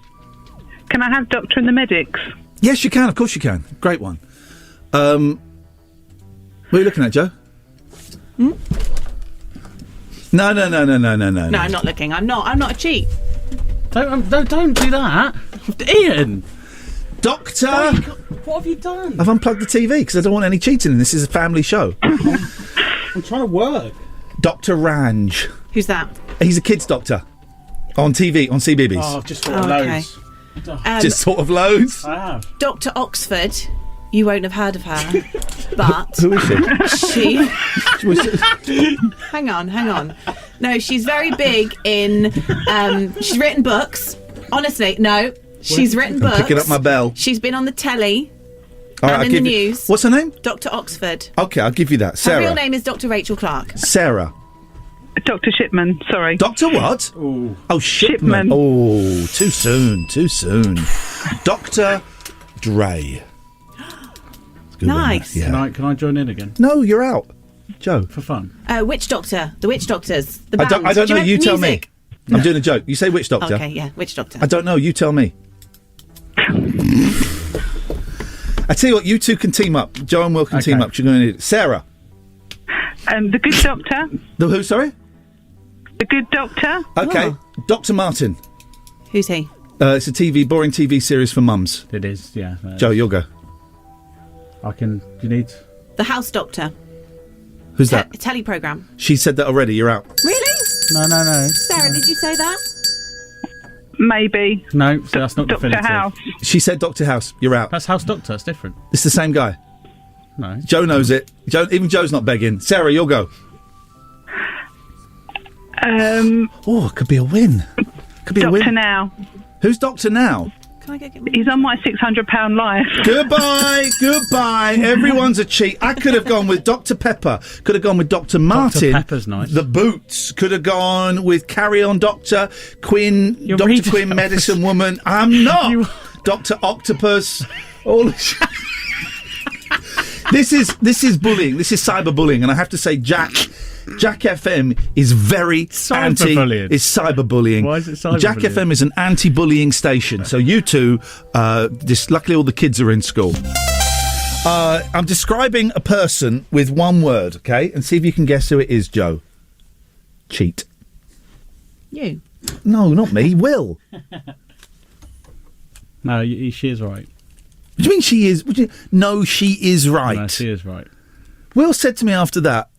Can I have Doctor and the Medics?
Yes, you can. Of course you can. Great one. What are you looking at, Joe?
Hmm?
No.
No, I'm not looking. I'm not a cheat.
Don't do that, Ian.
Doctor,
what have you done?
I've unplugged the TV because I don't want any cheating. And this is a family show.
I'm trying to work.
Dr. Ranj.
Who's that?
He's a kids doctor on TV on CBeebies.
Oh, just sort of loads.
Just sort of loads.
I have.
Dr. Oxford. You won't have heard of her, but
Who is she?
Hang on. No, she's very big in. She's written books. Honestly, no, she's written books.
I'm picking up my bell.
She's been on the telly.
All right,
and in the news.
What's her name?
Dr. Oxford.
Okay, I'll give you that. Sarah.
Her real name is Dr. Rachel Clark.
Sarah.
Dr. Shipman, sorry.
Dr. what?
Ooh.
Oh, Shipman. Oh, too soon. Dr. Dre.
Nice.
Yeah.
Can I join in again?
No, you're out. Joe.
For fun.
Witch Doctor. The Witch Doctors. The band.
I don't know. You tell me.
music?
I'm doing a joke. You say Witch Doctor.
Okay, yeah, Witch Doctor.
I don't know. You tell me. I tell you what. You two can team up. Joe and Will can team up. You're going to need it. Sarah.
The Good Doctor.
The who? Sorry.
The Good Doctor.
Okay. Dr. Martin.
Who's he?
It's a boring TV series for mums.
It is, yeah.
Joe, you'll go.
You need...
The House Doctor.
Who's that?
A telly programme.
She said that already. You're out.
Really?
No.
Sarah, did you say that?
Maybe.
No, so that's not
Dr.
definitive.
House.
She said Dr. House. You're out.
That's House Doctor. It's different.
It's the same guy.
No.
Joe knows it. Even Joe's not begging. Sarah, you'll go. Oh, it could be a win. Could be a win.
Doctor Now.
Who's Doctor Now?
Can I get
He's on my £600 life.
Goodbye. Everyone's a cheat. I could have gone with Dr. Pepper. Could have gone with Dr. Martin.
Dr. Pepper's nice.
The Boots. Could have gone with Carry On Doctor. Quinn.
You're
Dr.
reading
Quinn,
those.
Medicine Woman. I'm not. Dr. Octopus. All This is bullying. This is cyberbullying. And I have to say, Jack FM is very
Cyberbullying.
It's cyberbullying.
Why is it cyberbullying?
Jack FM is an anti-bullying station. So you two, luckily all the kids are in school. I'm describing a person with one word, okay? And see if you can guess who it is, Joe. Cheat.
You.
No, not me. Will.
No, she is right.
What do you mean she is? No, she is right.
No, she is right.
Will said to me after that,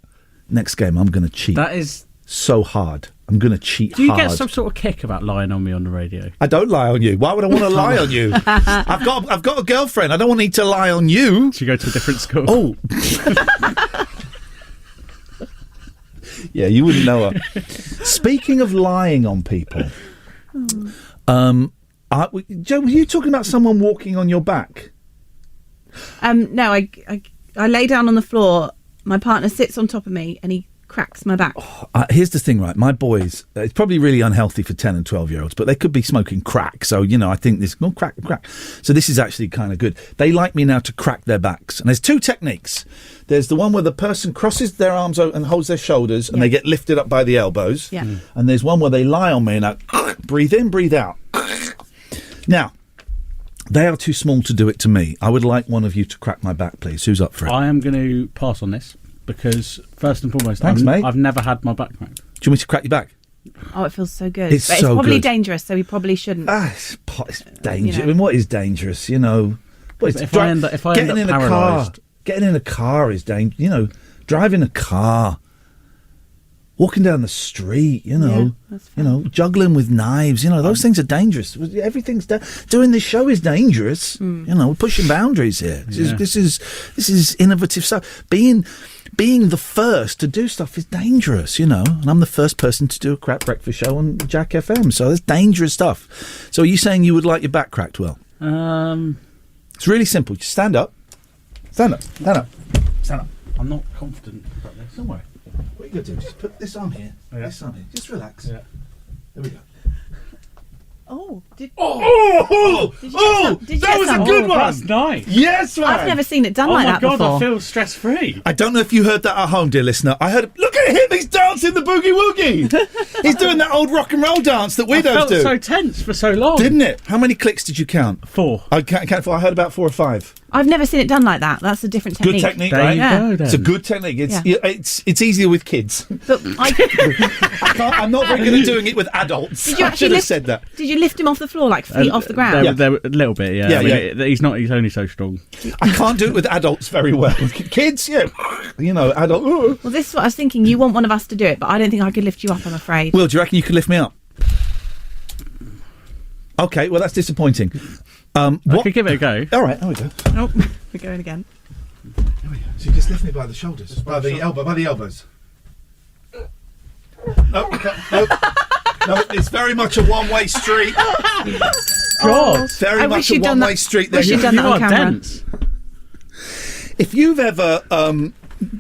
next game I'm going to cheat.
That is...
so hard. I'm going to cheat hard.
Do you get some sort of kick about lying on me on the radio?
I don't lie on you. Why would I want to lie on you? I've got a girlfriend. I don't want to lie on you.
Should you go to a different school?
Oh. Yeah, you wouldn't know her. Speaking of lying on people, Joe, were you talking about someone walking on your back?
No, I lay down on the floor. My partner sits on top of me and he cracks my back.
Here's the thing, right? My boys, it's probably really unhealthy for 10 and 12-year-olds, but they could be smoking crack. So, I think this... Oh, crack. So this is actually kind of good. They like me now to crack their backs. And there's two techniques. There's the one where the person crosses their arms and holds their shoulders and they get lifted up by the elbows.
Yeah.
And there's one where they lie on me and I breathe in, breathe out. Now, they are too small to do it to me. I would like one of you to crack my back, please. Who's up for it?
I am going to pass on this because, first and foremost,
mate.
I've never had my back cracked.
Do you want me to crack your back?
Oh, it feels so good.
It's
But
so
probably
good.
dangerous, so we probably shouldn't.
It's dangerous. I mean, what is dangerous? What is
If I end up paralysed...
Getting in a car is dangerous. Driving a car, walking down the street, juggling with knives, those things are dangerous. Everything's doing this show is dangerous. We're pushing boundaries here. This is innovative stuff. Being the first to do stuff is dangerous, and I'm the first person to do a crap breakfast show on Jack FM, so that's dangerous stuff. So are you saying you would like your back cracked, Will? It's really simple. Just stand up. Stand up.
I'm not confident about this.
Don't worry. What you got to do is just put this on here. Yeah. This on here. Just relax.
Yeah.
There we go.
Oh,
Oh! That was a good one.
That's nice.
Yes, man.
I've never seen it done like that
Oh my God,
before.
I feel stress-free.
I don't know if you heard that at home, dear listener. I heard, look at him, he's dancing the boogie woogie. He's doing that old rock and roll dance that weirdos
felt
do.
so tense for so long.
Didn't it? How many clicks did you count?
4.
I count 4. I heard about 4 or 5.
I've never seen it done like that. That's a different technique.
Good technique,
There
right?
you
Yeah.
go, then.
It's a good technique. It's easier with kids.
But
I'm not very good at doing it with adults.
Did you
I
actually
should have
lift,
said that.
Did you lift him off the floor, like feet off the ground?
There, a little bit, yeah.
Yeah,
I mean,
yeah.
He's only so strong.
I can't do it with adults very well. Kids, yeah, adult.
Well, this is what I was thinking. You want one of us to do it, but I don't think I could lift you up, I'm afraid.
Will, do you reckon you could lift me up? Okay, well, that's disappointing.
I could give it a go.
All right, there we go.
Oh, we're going again.
There we go. So you just lift me by the shoulders, by the elbows. No, it's very much a one-way street.
God,
very
I
much
wish
a
you'd done
one-way
that-
street.
wish you'd done that on camera.
dense.
If you've ever,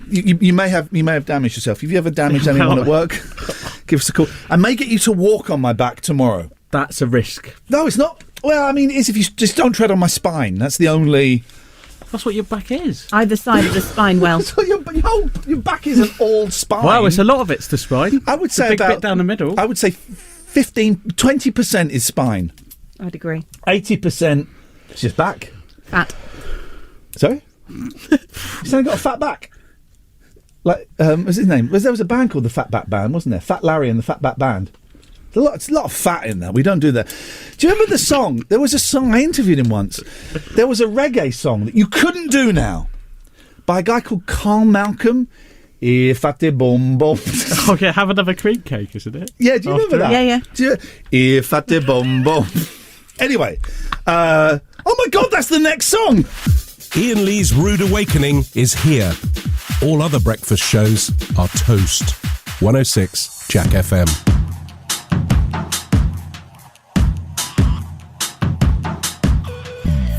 you may have damaged yourself. If you ever damaged anyone at work, give us a call. I may get you to walk on my back tomorrow.
That's a risk.
No, it's not. Well, I mean, it's if you just don't tread on my spine. That's the only.
That's what your back is.
Either side of the spine, well.
So your back isn't all spine.
Well, it's a lot of it's the spine.
I would say
a big
about
bit down the middle.
I would say 20% is spine.
I'd agree.
80% is just back.
Fat.
Sorry? You suddenly got a fat back. Like, what's his name? There was a band called the Fat Back Band, wasn't there? Fat Larry and the Fat Back Band. It's a lot of fat in there. We don't do that. Do you remember the song? There was a song, I interviewed him once. There was a reggae song that you couldn't do now by a guy called Carl Malcolm. If at the bum bum.
Okay, have another cream cake, isn't it?
Yeah, do you remember that?
Yeah.
If at the bum bum. Anyway, oh my God, that's the next song.
Iain Lee's Rude Awakening is here. All other breakfast shows are toast. 106 Jack FM.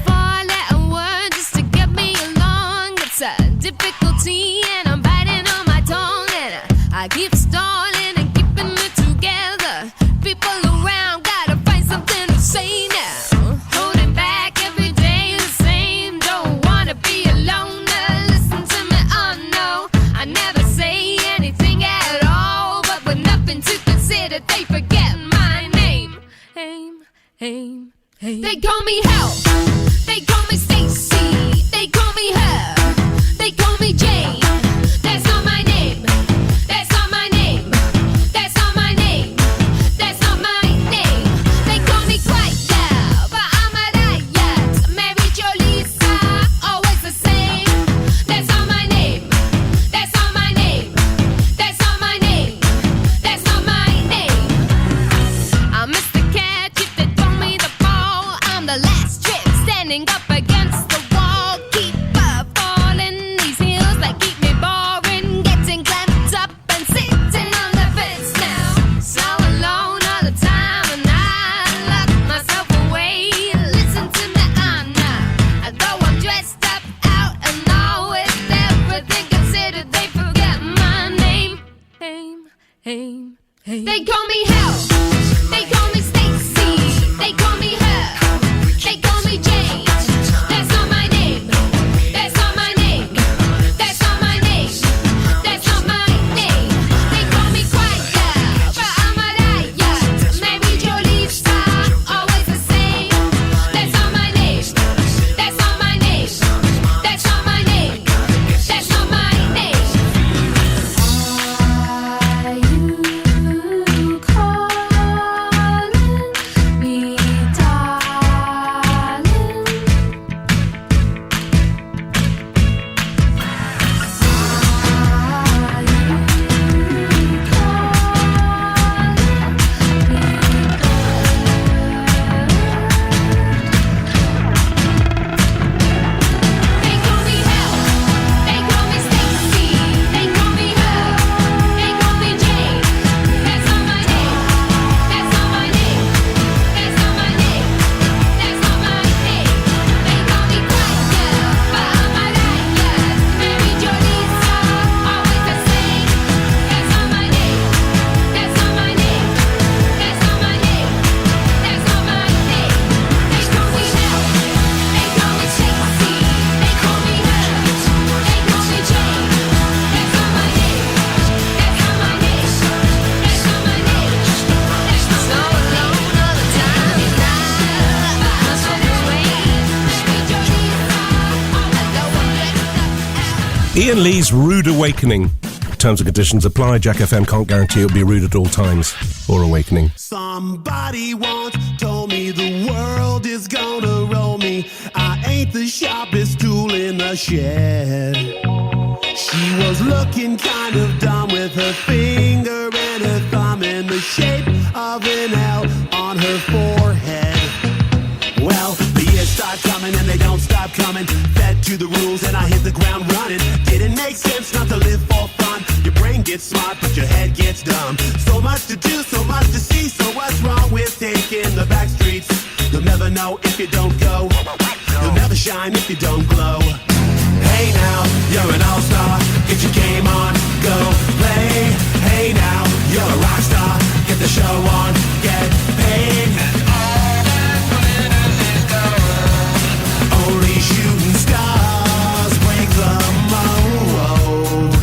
4-letter word just to get me along. It's a difficulty and I'm biting on my tongue. And I keep stalling and keeping it together. People around gotta find something to say now. Holding back every day the same. Don't wanna be alone. Listen to me, oh no. I never say anything at all. But with nothing to consider, they forget my name. They call me Hell. They call me Stacy. They call me her. They call me Jane. That's not my name. That's not my name. That's not my name. That's not my name. They call me Quiet Girl, but I'm a riot. Mary Jo Lisa, always the same. That's not my name. That's not my name. That's not my name. That's not my name. I'm Mr. Catch if they throw me the ball. I'm the last trick standing up against the wall. Keep falling these heels.
Ian Lee's Rude Awakening. Terms and conditions apply. Jack FM can't guarantee it'll be rude at all times or awakening.
Somebody once told me the world is gonna roll me. I ain't the sharpest tool in the shed. She was looking kind of dumb with her finger and her thumb in the shape of an L on her forehead. Well, the years start coming and they don't stop coming. Fed to the rules and I hit the ground running. Didn't make sense not to live for fun. Your brain gets smart but your head gets dumb. So much to do, so much to see. So what's wrong with taking the back streets? You'll never know if you don't go. You'll never shine if you don't glow. Hey now, you're an all-star. Get your game on, go play. Hey now, you're a rock star. Get the show on, get paid. Only shooting stars break the mold.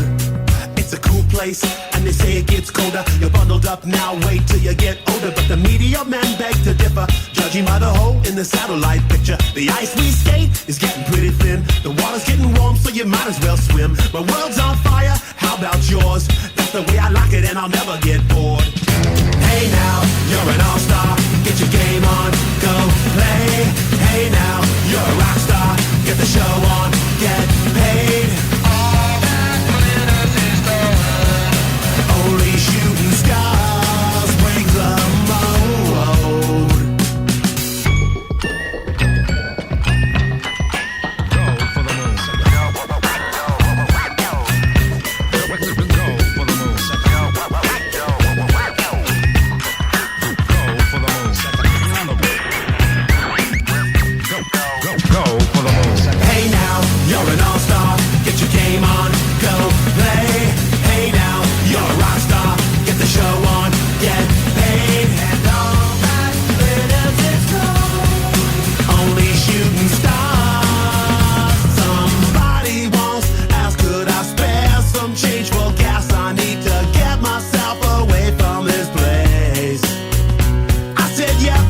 It's a cool place, and they say it gets colder. You're bundled up now, wait till you get older. But the media men beg to differ, judging by the hole in the satellite picture. The ice we skate is getting pretty thin. The water's getting warm, so you might as well swim. My world's on fire, how about yours? That's the way I like it, and I'll never get bored. Hey now, you're an all-star. Get your game on, go play. Hey now, you're a rock star. Get the show on, get paid. All that glitters is gold. Only shooting stars break the mold. Go for the moon. Hey now, you're an all-star. Get your game on, go play. Hey now, you're a rock star. Get the show on, get paid. And all that glitters is gold. Only shooting stars. Somebody once asked, could I spare some change for gas? I need to get myself away from this place. I said, yeah,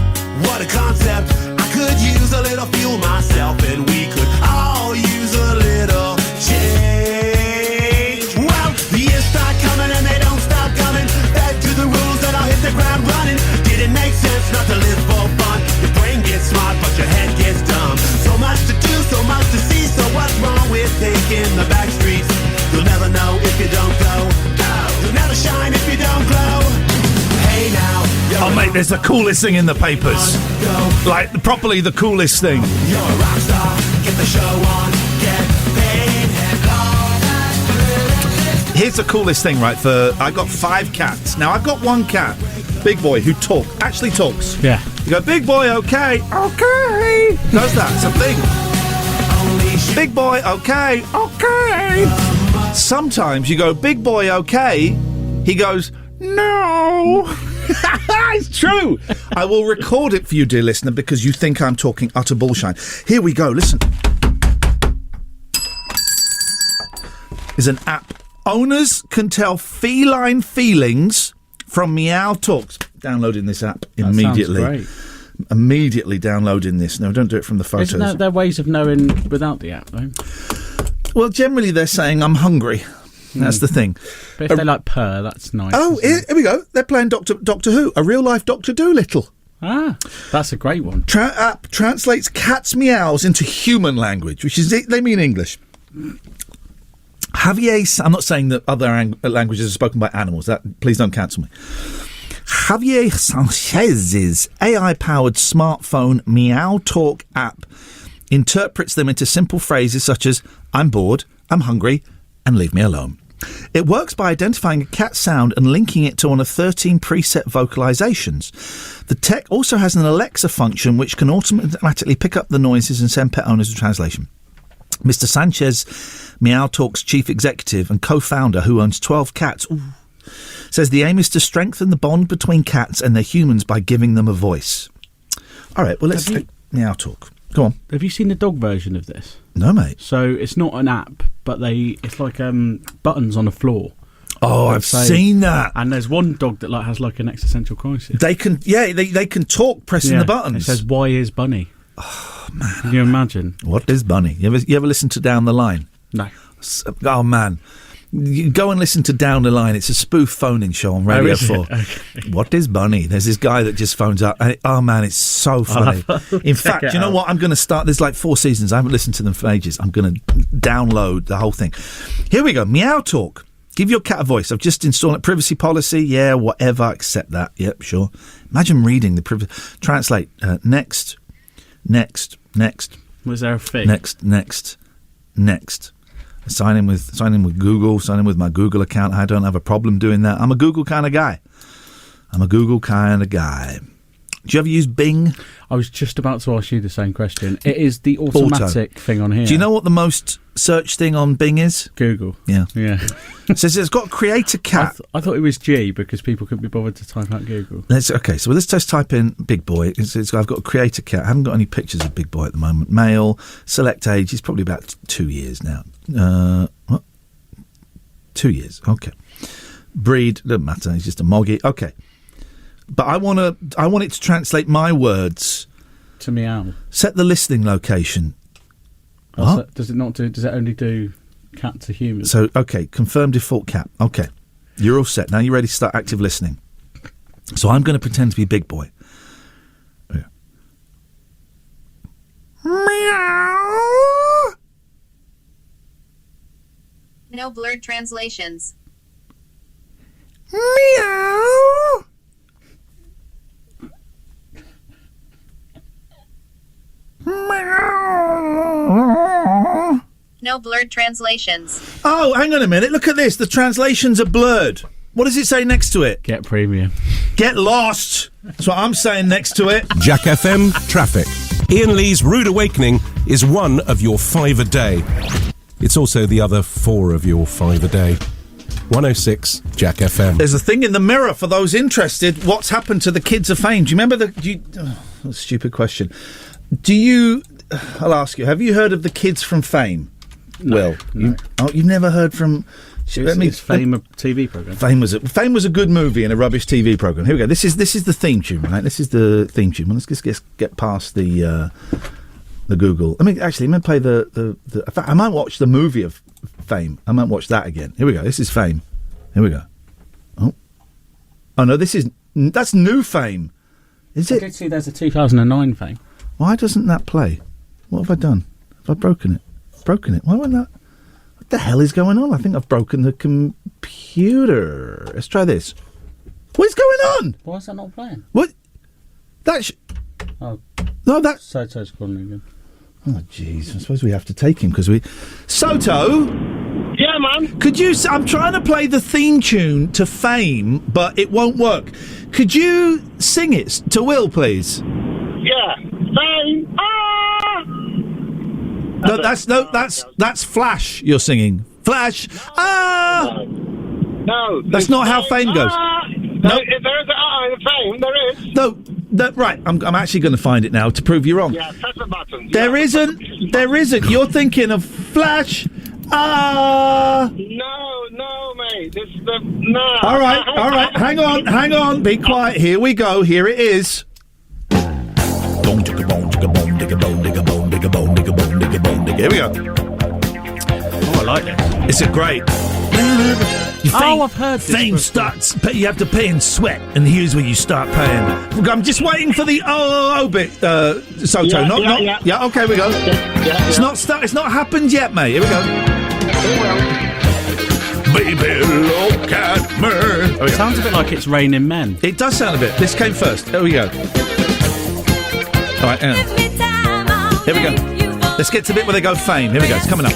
what a concept. I could use a little fuel myself, and we could all use a little change. Well, the years start coming and they don't stop coming. Back to the rules and I'll hit the ground running. Didn't make sense not to live for fun. Your brain gets smart but your head gets dumb. So much to do, so much to see. So what's wrong with taking the back streets? You'll never know if you don't go. You'll never shine if you don't glow. Hey now,
Oh, mate, there's the coolest thing in the papers. Like, properly the coolest thing.
You're a rock star, get the show on, get paid, and all that.
Here's the coolest thing, right? I got 5 cats. Now, I've got one cat, Big Boy, who actually talks.
Yeah.
You go, Big Boy, okay, okay. Does that? It's a thing. Big Boy, okay, okay. Sometimes you go, Big Boy, okay. He goes, no. It's true. I will record it for you, dear listener, because you think I'm talking utter bullshit. Here we go. Listen. Is an app. Owners can tell feline feelings from Meow Talks. Downloading this app immediately.
That sounds great.
Immediately downloading this. No, don't do it from the photos.
Isn't there ways of knowing without the app, though?
Well, generally they're saying I'm hungry. That's the thing.
But if they like purr, that's nice.
Oh, here we go. They're playing Doctor Who, a real-life Doctor Dolittle.
Ah, that's a great one.
App translates cats' meows into human language, which is, they mean English. Javier, I'm not saying that other languages are spoken by animals. Please don't cancel me. Javier Sanchez's AI-powered smartphone Meow Talk app interprets them into simple phrases such as, I'm bored, I'm hungry, and leave me alone. It works by identifying a cat sound and linking it to one of 13 preset vocalizations. The tech also has an Alexa function which can automatically pick up the noises and send pet owners a translation. Mr. Sanchez, Meow Talk's chief executive and co-founder, who owns 12 cats, says the aim is to strengthen the bond between cats and their humans by giving them a voice. All right, well, let's Meow Talk. Go on.
Have you seen the dog version of this?
No, mate.
So it's not an app, but it's like buttons on the floor.
Oh, I've seen that.
And there's one dog that has an existential crisis.
They can, they can talk pressing the buttons.
It says, "Why is Bunny?"
Oh man,
can you imagine?
What is Bunny? You ever listen to Down the Line?
No.
Oh, man. You go and listen to Down the Line. It's a spoof phoning show on Radio 4. Okay. What is Bunny? There's this guy that just phones up. And man, it's so funny. In fact, you know what? I'm going to start. There's like 4 seasons. I haven't listened to them for ages. I'm going to download the whole thing. Here we go. Meow Talk. Give your cat a voice. I've just installed it. Privacy policy. Yeah, whatever. Accept that. Yep, sure. Imagine reading the privacy. Translate. Next.
Was there a fee?
Next. Sign in with Google. Sign in with my Google account. I don't have a problem doing that. I'm a Google kind of guy. Do you ever use Bing?
I was just about to ask you the same question. It is the automatic thing on here.
Do you know what the most searched thing on Bing is?
Google.
Yeah.
It
says it's got create a cat.
I thought it was G because people couldn't be bothered to type out Google.
Okay, so let's just type in Big Boy. I've got create a cat. I haven't got any pictures of Big Boy at the moment. Male, select age. He's probably about 2 years now. What? 2 years. Okay. Breed, doesn't matter. He's just a moggy. Okay. But I want it to translate my words
to meow.
Set the listening location.
What? Does it not do? Does it only do cat to human?
So okay, confirm default cat. Okay, you're all set. Now you're ready to start active listening. So I'm going to pretend to be Big Boy. Yeah. Meow.
No blurred translations.
Meow.
No blurred translations.
Oh, hang on a minute. Look at this. The translations are blurred. What does it say next to it?
Get premium.
Get lost. That's what I'm saying next to it.
Jack FM Traffic. Iain Lee's Rude Awakening is one of your 5 a day. It's also the other 4 of your 5 a day. 106 Jack FM.
There's a thing in the Mirror for those interested. What's happened to the Kids of Fame? Do you remember stupid question. I'll ask you, have you heard of the Kids from Fame?
No.
No. You've never heard from...
Is Fame a TV programme?
Fame was a good movie and a rubbish TV programme. Here we go. This is the theme tune, right? This is the theme tune. Well, let's just get past the Google. Let me play the in fact, I might watch the movie of Fame. I might watch that again. Here we go. This is Fame. Here we go. Oh no, that's new Fame. Is it?
I did see there's a 2009 Fame.
Why doesn't that play? What have I done? Have I broken it? Why won't that? What the hell is going on? I think I've broken the computer. Let's try this. What is going on?
Why is that not playing?
What? No, that...
Soto's calling again.
Oh, jeez. I suppose we have to take him because we... Soto?
Yeah, man?
Could you... I'm trying to play the theme tune to Fame, but it won't work. Could you sing it to Will, please?
Yeah. Fame.
No, that's Flash you're singing. Flash.
No.
That's not how Fame goes.
No, there is in Fame. There is.
No. Right. I'm actually going to find it now to prove you wrong.
Yeah, press the button.
There isn't. You're thinking of Flash.
No, mate. No.
All right. Hang on. Be quiet. Here we go. Here it is. Here we go.
Oh, I like it.
It's a great.
I've heard this.
Fame starts. You have to pay in sweat, and here's where you start paying. I'm just waiting for the bit, Soto. Yeah. Okay, we go. It's not happened yet, mate. Here we go. Baby, look at me.
Oh, it sounds a bit like It's Raining Men.
It does sound a bit. This came first. Here we go. All right, here we go. Let's get to the bit where they go Fame. Here we go. It's coming up.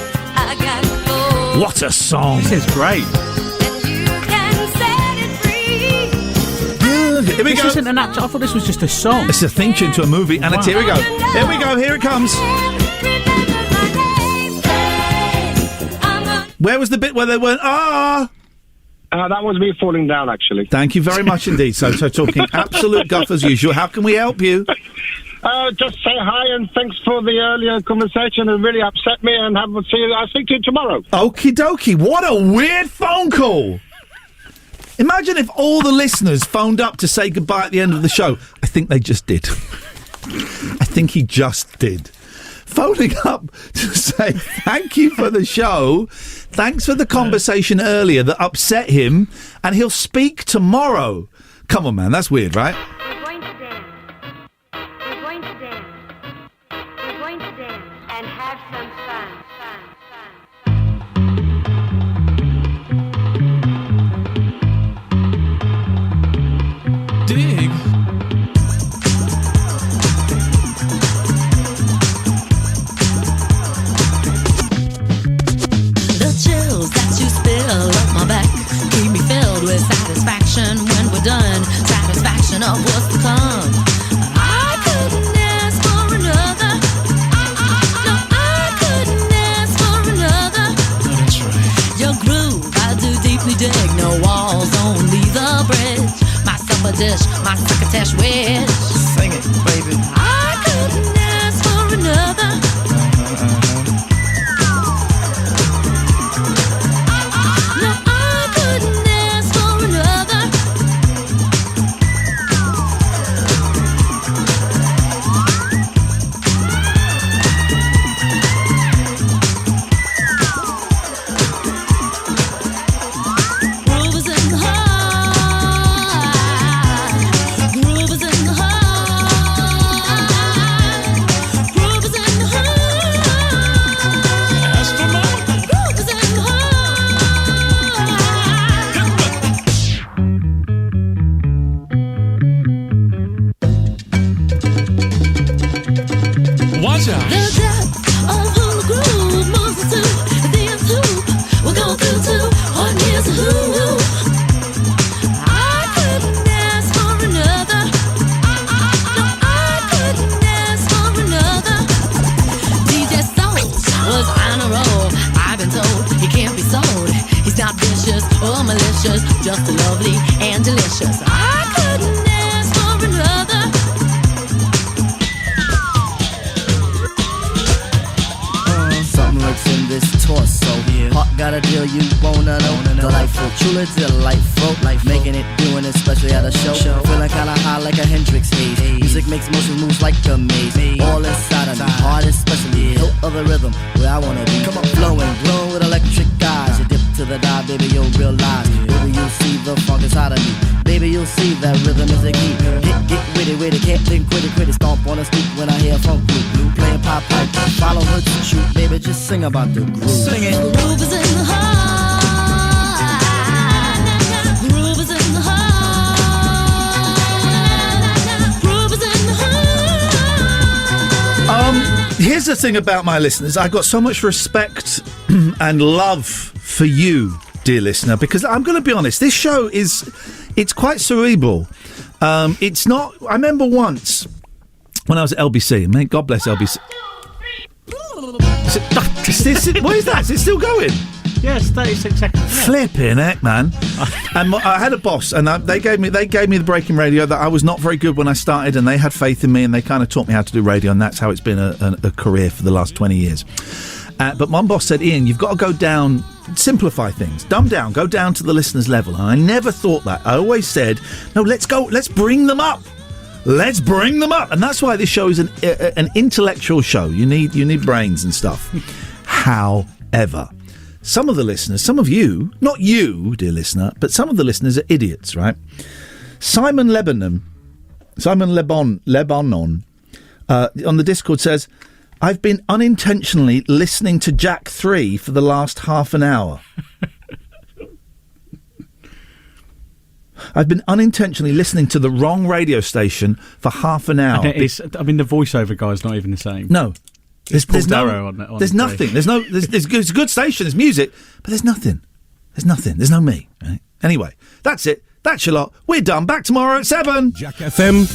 What a song.
This is great.
Here we go.
This isn't an actual... I thought this was just a song.
It's a theme tune to a movie, and it's... Here we go. Here we go. Here it comes. Where was the bit where they went,
that was me falling down, actually.
Thank you very much indeed. So talking absolute guff as usual. How can we help you?
Just say hi and thanks for the earlier conversation. It really upset me, and I'll speak to you tomorrow.
Okie dokie. What a weird phone call. Imagine if all the listeners phoned up to say goodbye at the end of the show. I think they just did. I think he just did. phoning up to say thank you for the show. Thanks for the conversation earlier that upset him, and he'll speak tomorrow. Come on, man, that's weird, right?
We're going to dance. We're going to dance. We're going to dance and have some fun.
Dig.
The chills that you spill up my back keep me filled with satisfaction when we're done. Satisfaction of what's to come. I couldn't ask for another. No, I couldn't ask for another.
Oh, that's right.
Your groove, I do deeply dig. No walls, only the bridge. My supper dish, my succotash wish.
Sing it, baby.
I couldn't ask for another. No, I couldn't ask for another. Groove is in the heart. Groove is in the heart. Groove is in the heart. Groove is in the
Watch out.
The depth of who the groove moves to the nth hoop. We'll go through to what is a who. I couldn't ask for another. No, I couldn't ask for another. DJ Soul was on a roll. I've been told he can't be sold. He's not vicious or malicious, just lovely and delicious. I couldn't ask for another.
Something lurks in this torso. Heart got a deal you wanna know. Delightful, truly delightful. Making it, doing it, especially at a show. Feeling kinda high like a Hendrix haze. Music makes motion moves like a maze. All inside of me, heart especially. Hilt of the rhythm, where I wanna be. Flowing, glowing with electric eyes. You dip to the dive, baby, you'll realize. Baby, you'll see the funk inside of me. Baby, you'll see that rhythm is a key. Get witty, can't think quitty. Stomp on the street when I hear funk blue. Playing pop pipe, follow her to shoot. Baby, just sing about the groove.
Sing it. The groove is in the heart. The groove is in the heart. Groove is in the heart.
Here's the thing about my listeners. I've got so much respect and love for you, dear listener, because I'm going to be honest, this show it's quite cerebral. It's not... I remember once when I was at LBC, may God bless LBC. What is that? Is it still going?
Yes, 36 seconds. Yeah.
Flipping heck, man. And I had a boss, and they gave me the breaking radio that I was not very good when I started, and they had faith in me, and they kind of taught me how to do radio, and that's how it's been a career for the last 20 years. But my boss said, Ian, you've got to go down, simplify things, dumb down, go down to the listener's level. And I never thought that. I always said, no, let's bring them up. Let's bring them up. And that's why this show is an intellectual show. You need brains and stuff. However, some of the listeners, some of you, not you, dear listener, but some of the listeners are idiots, right? Simon Lebanon, on the Discord says, I've been unintentionally listening to Jack 3 for the last half an hour. I've been unintentionally listening to the wrong radio station for half an hour.
The voiceover guy's not even the same.
No. There's
nothing.
There's a good station, there's music, but there's nothing. There's no me. Right? Anyway, that's it. That's your lot. We're done. Back tomorrow at 7.
Jack FM.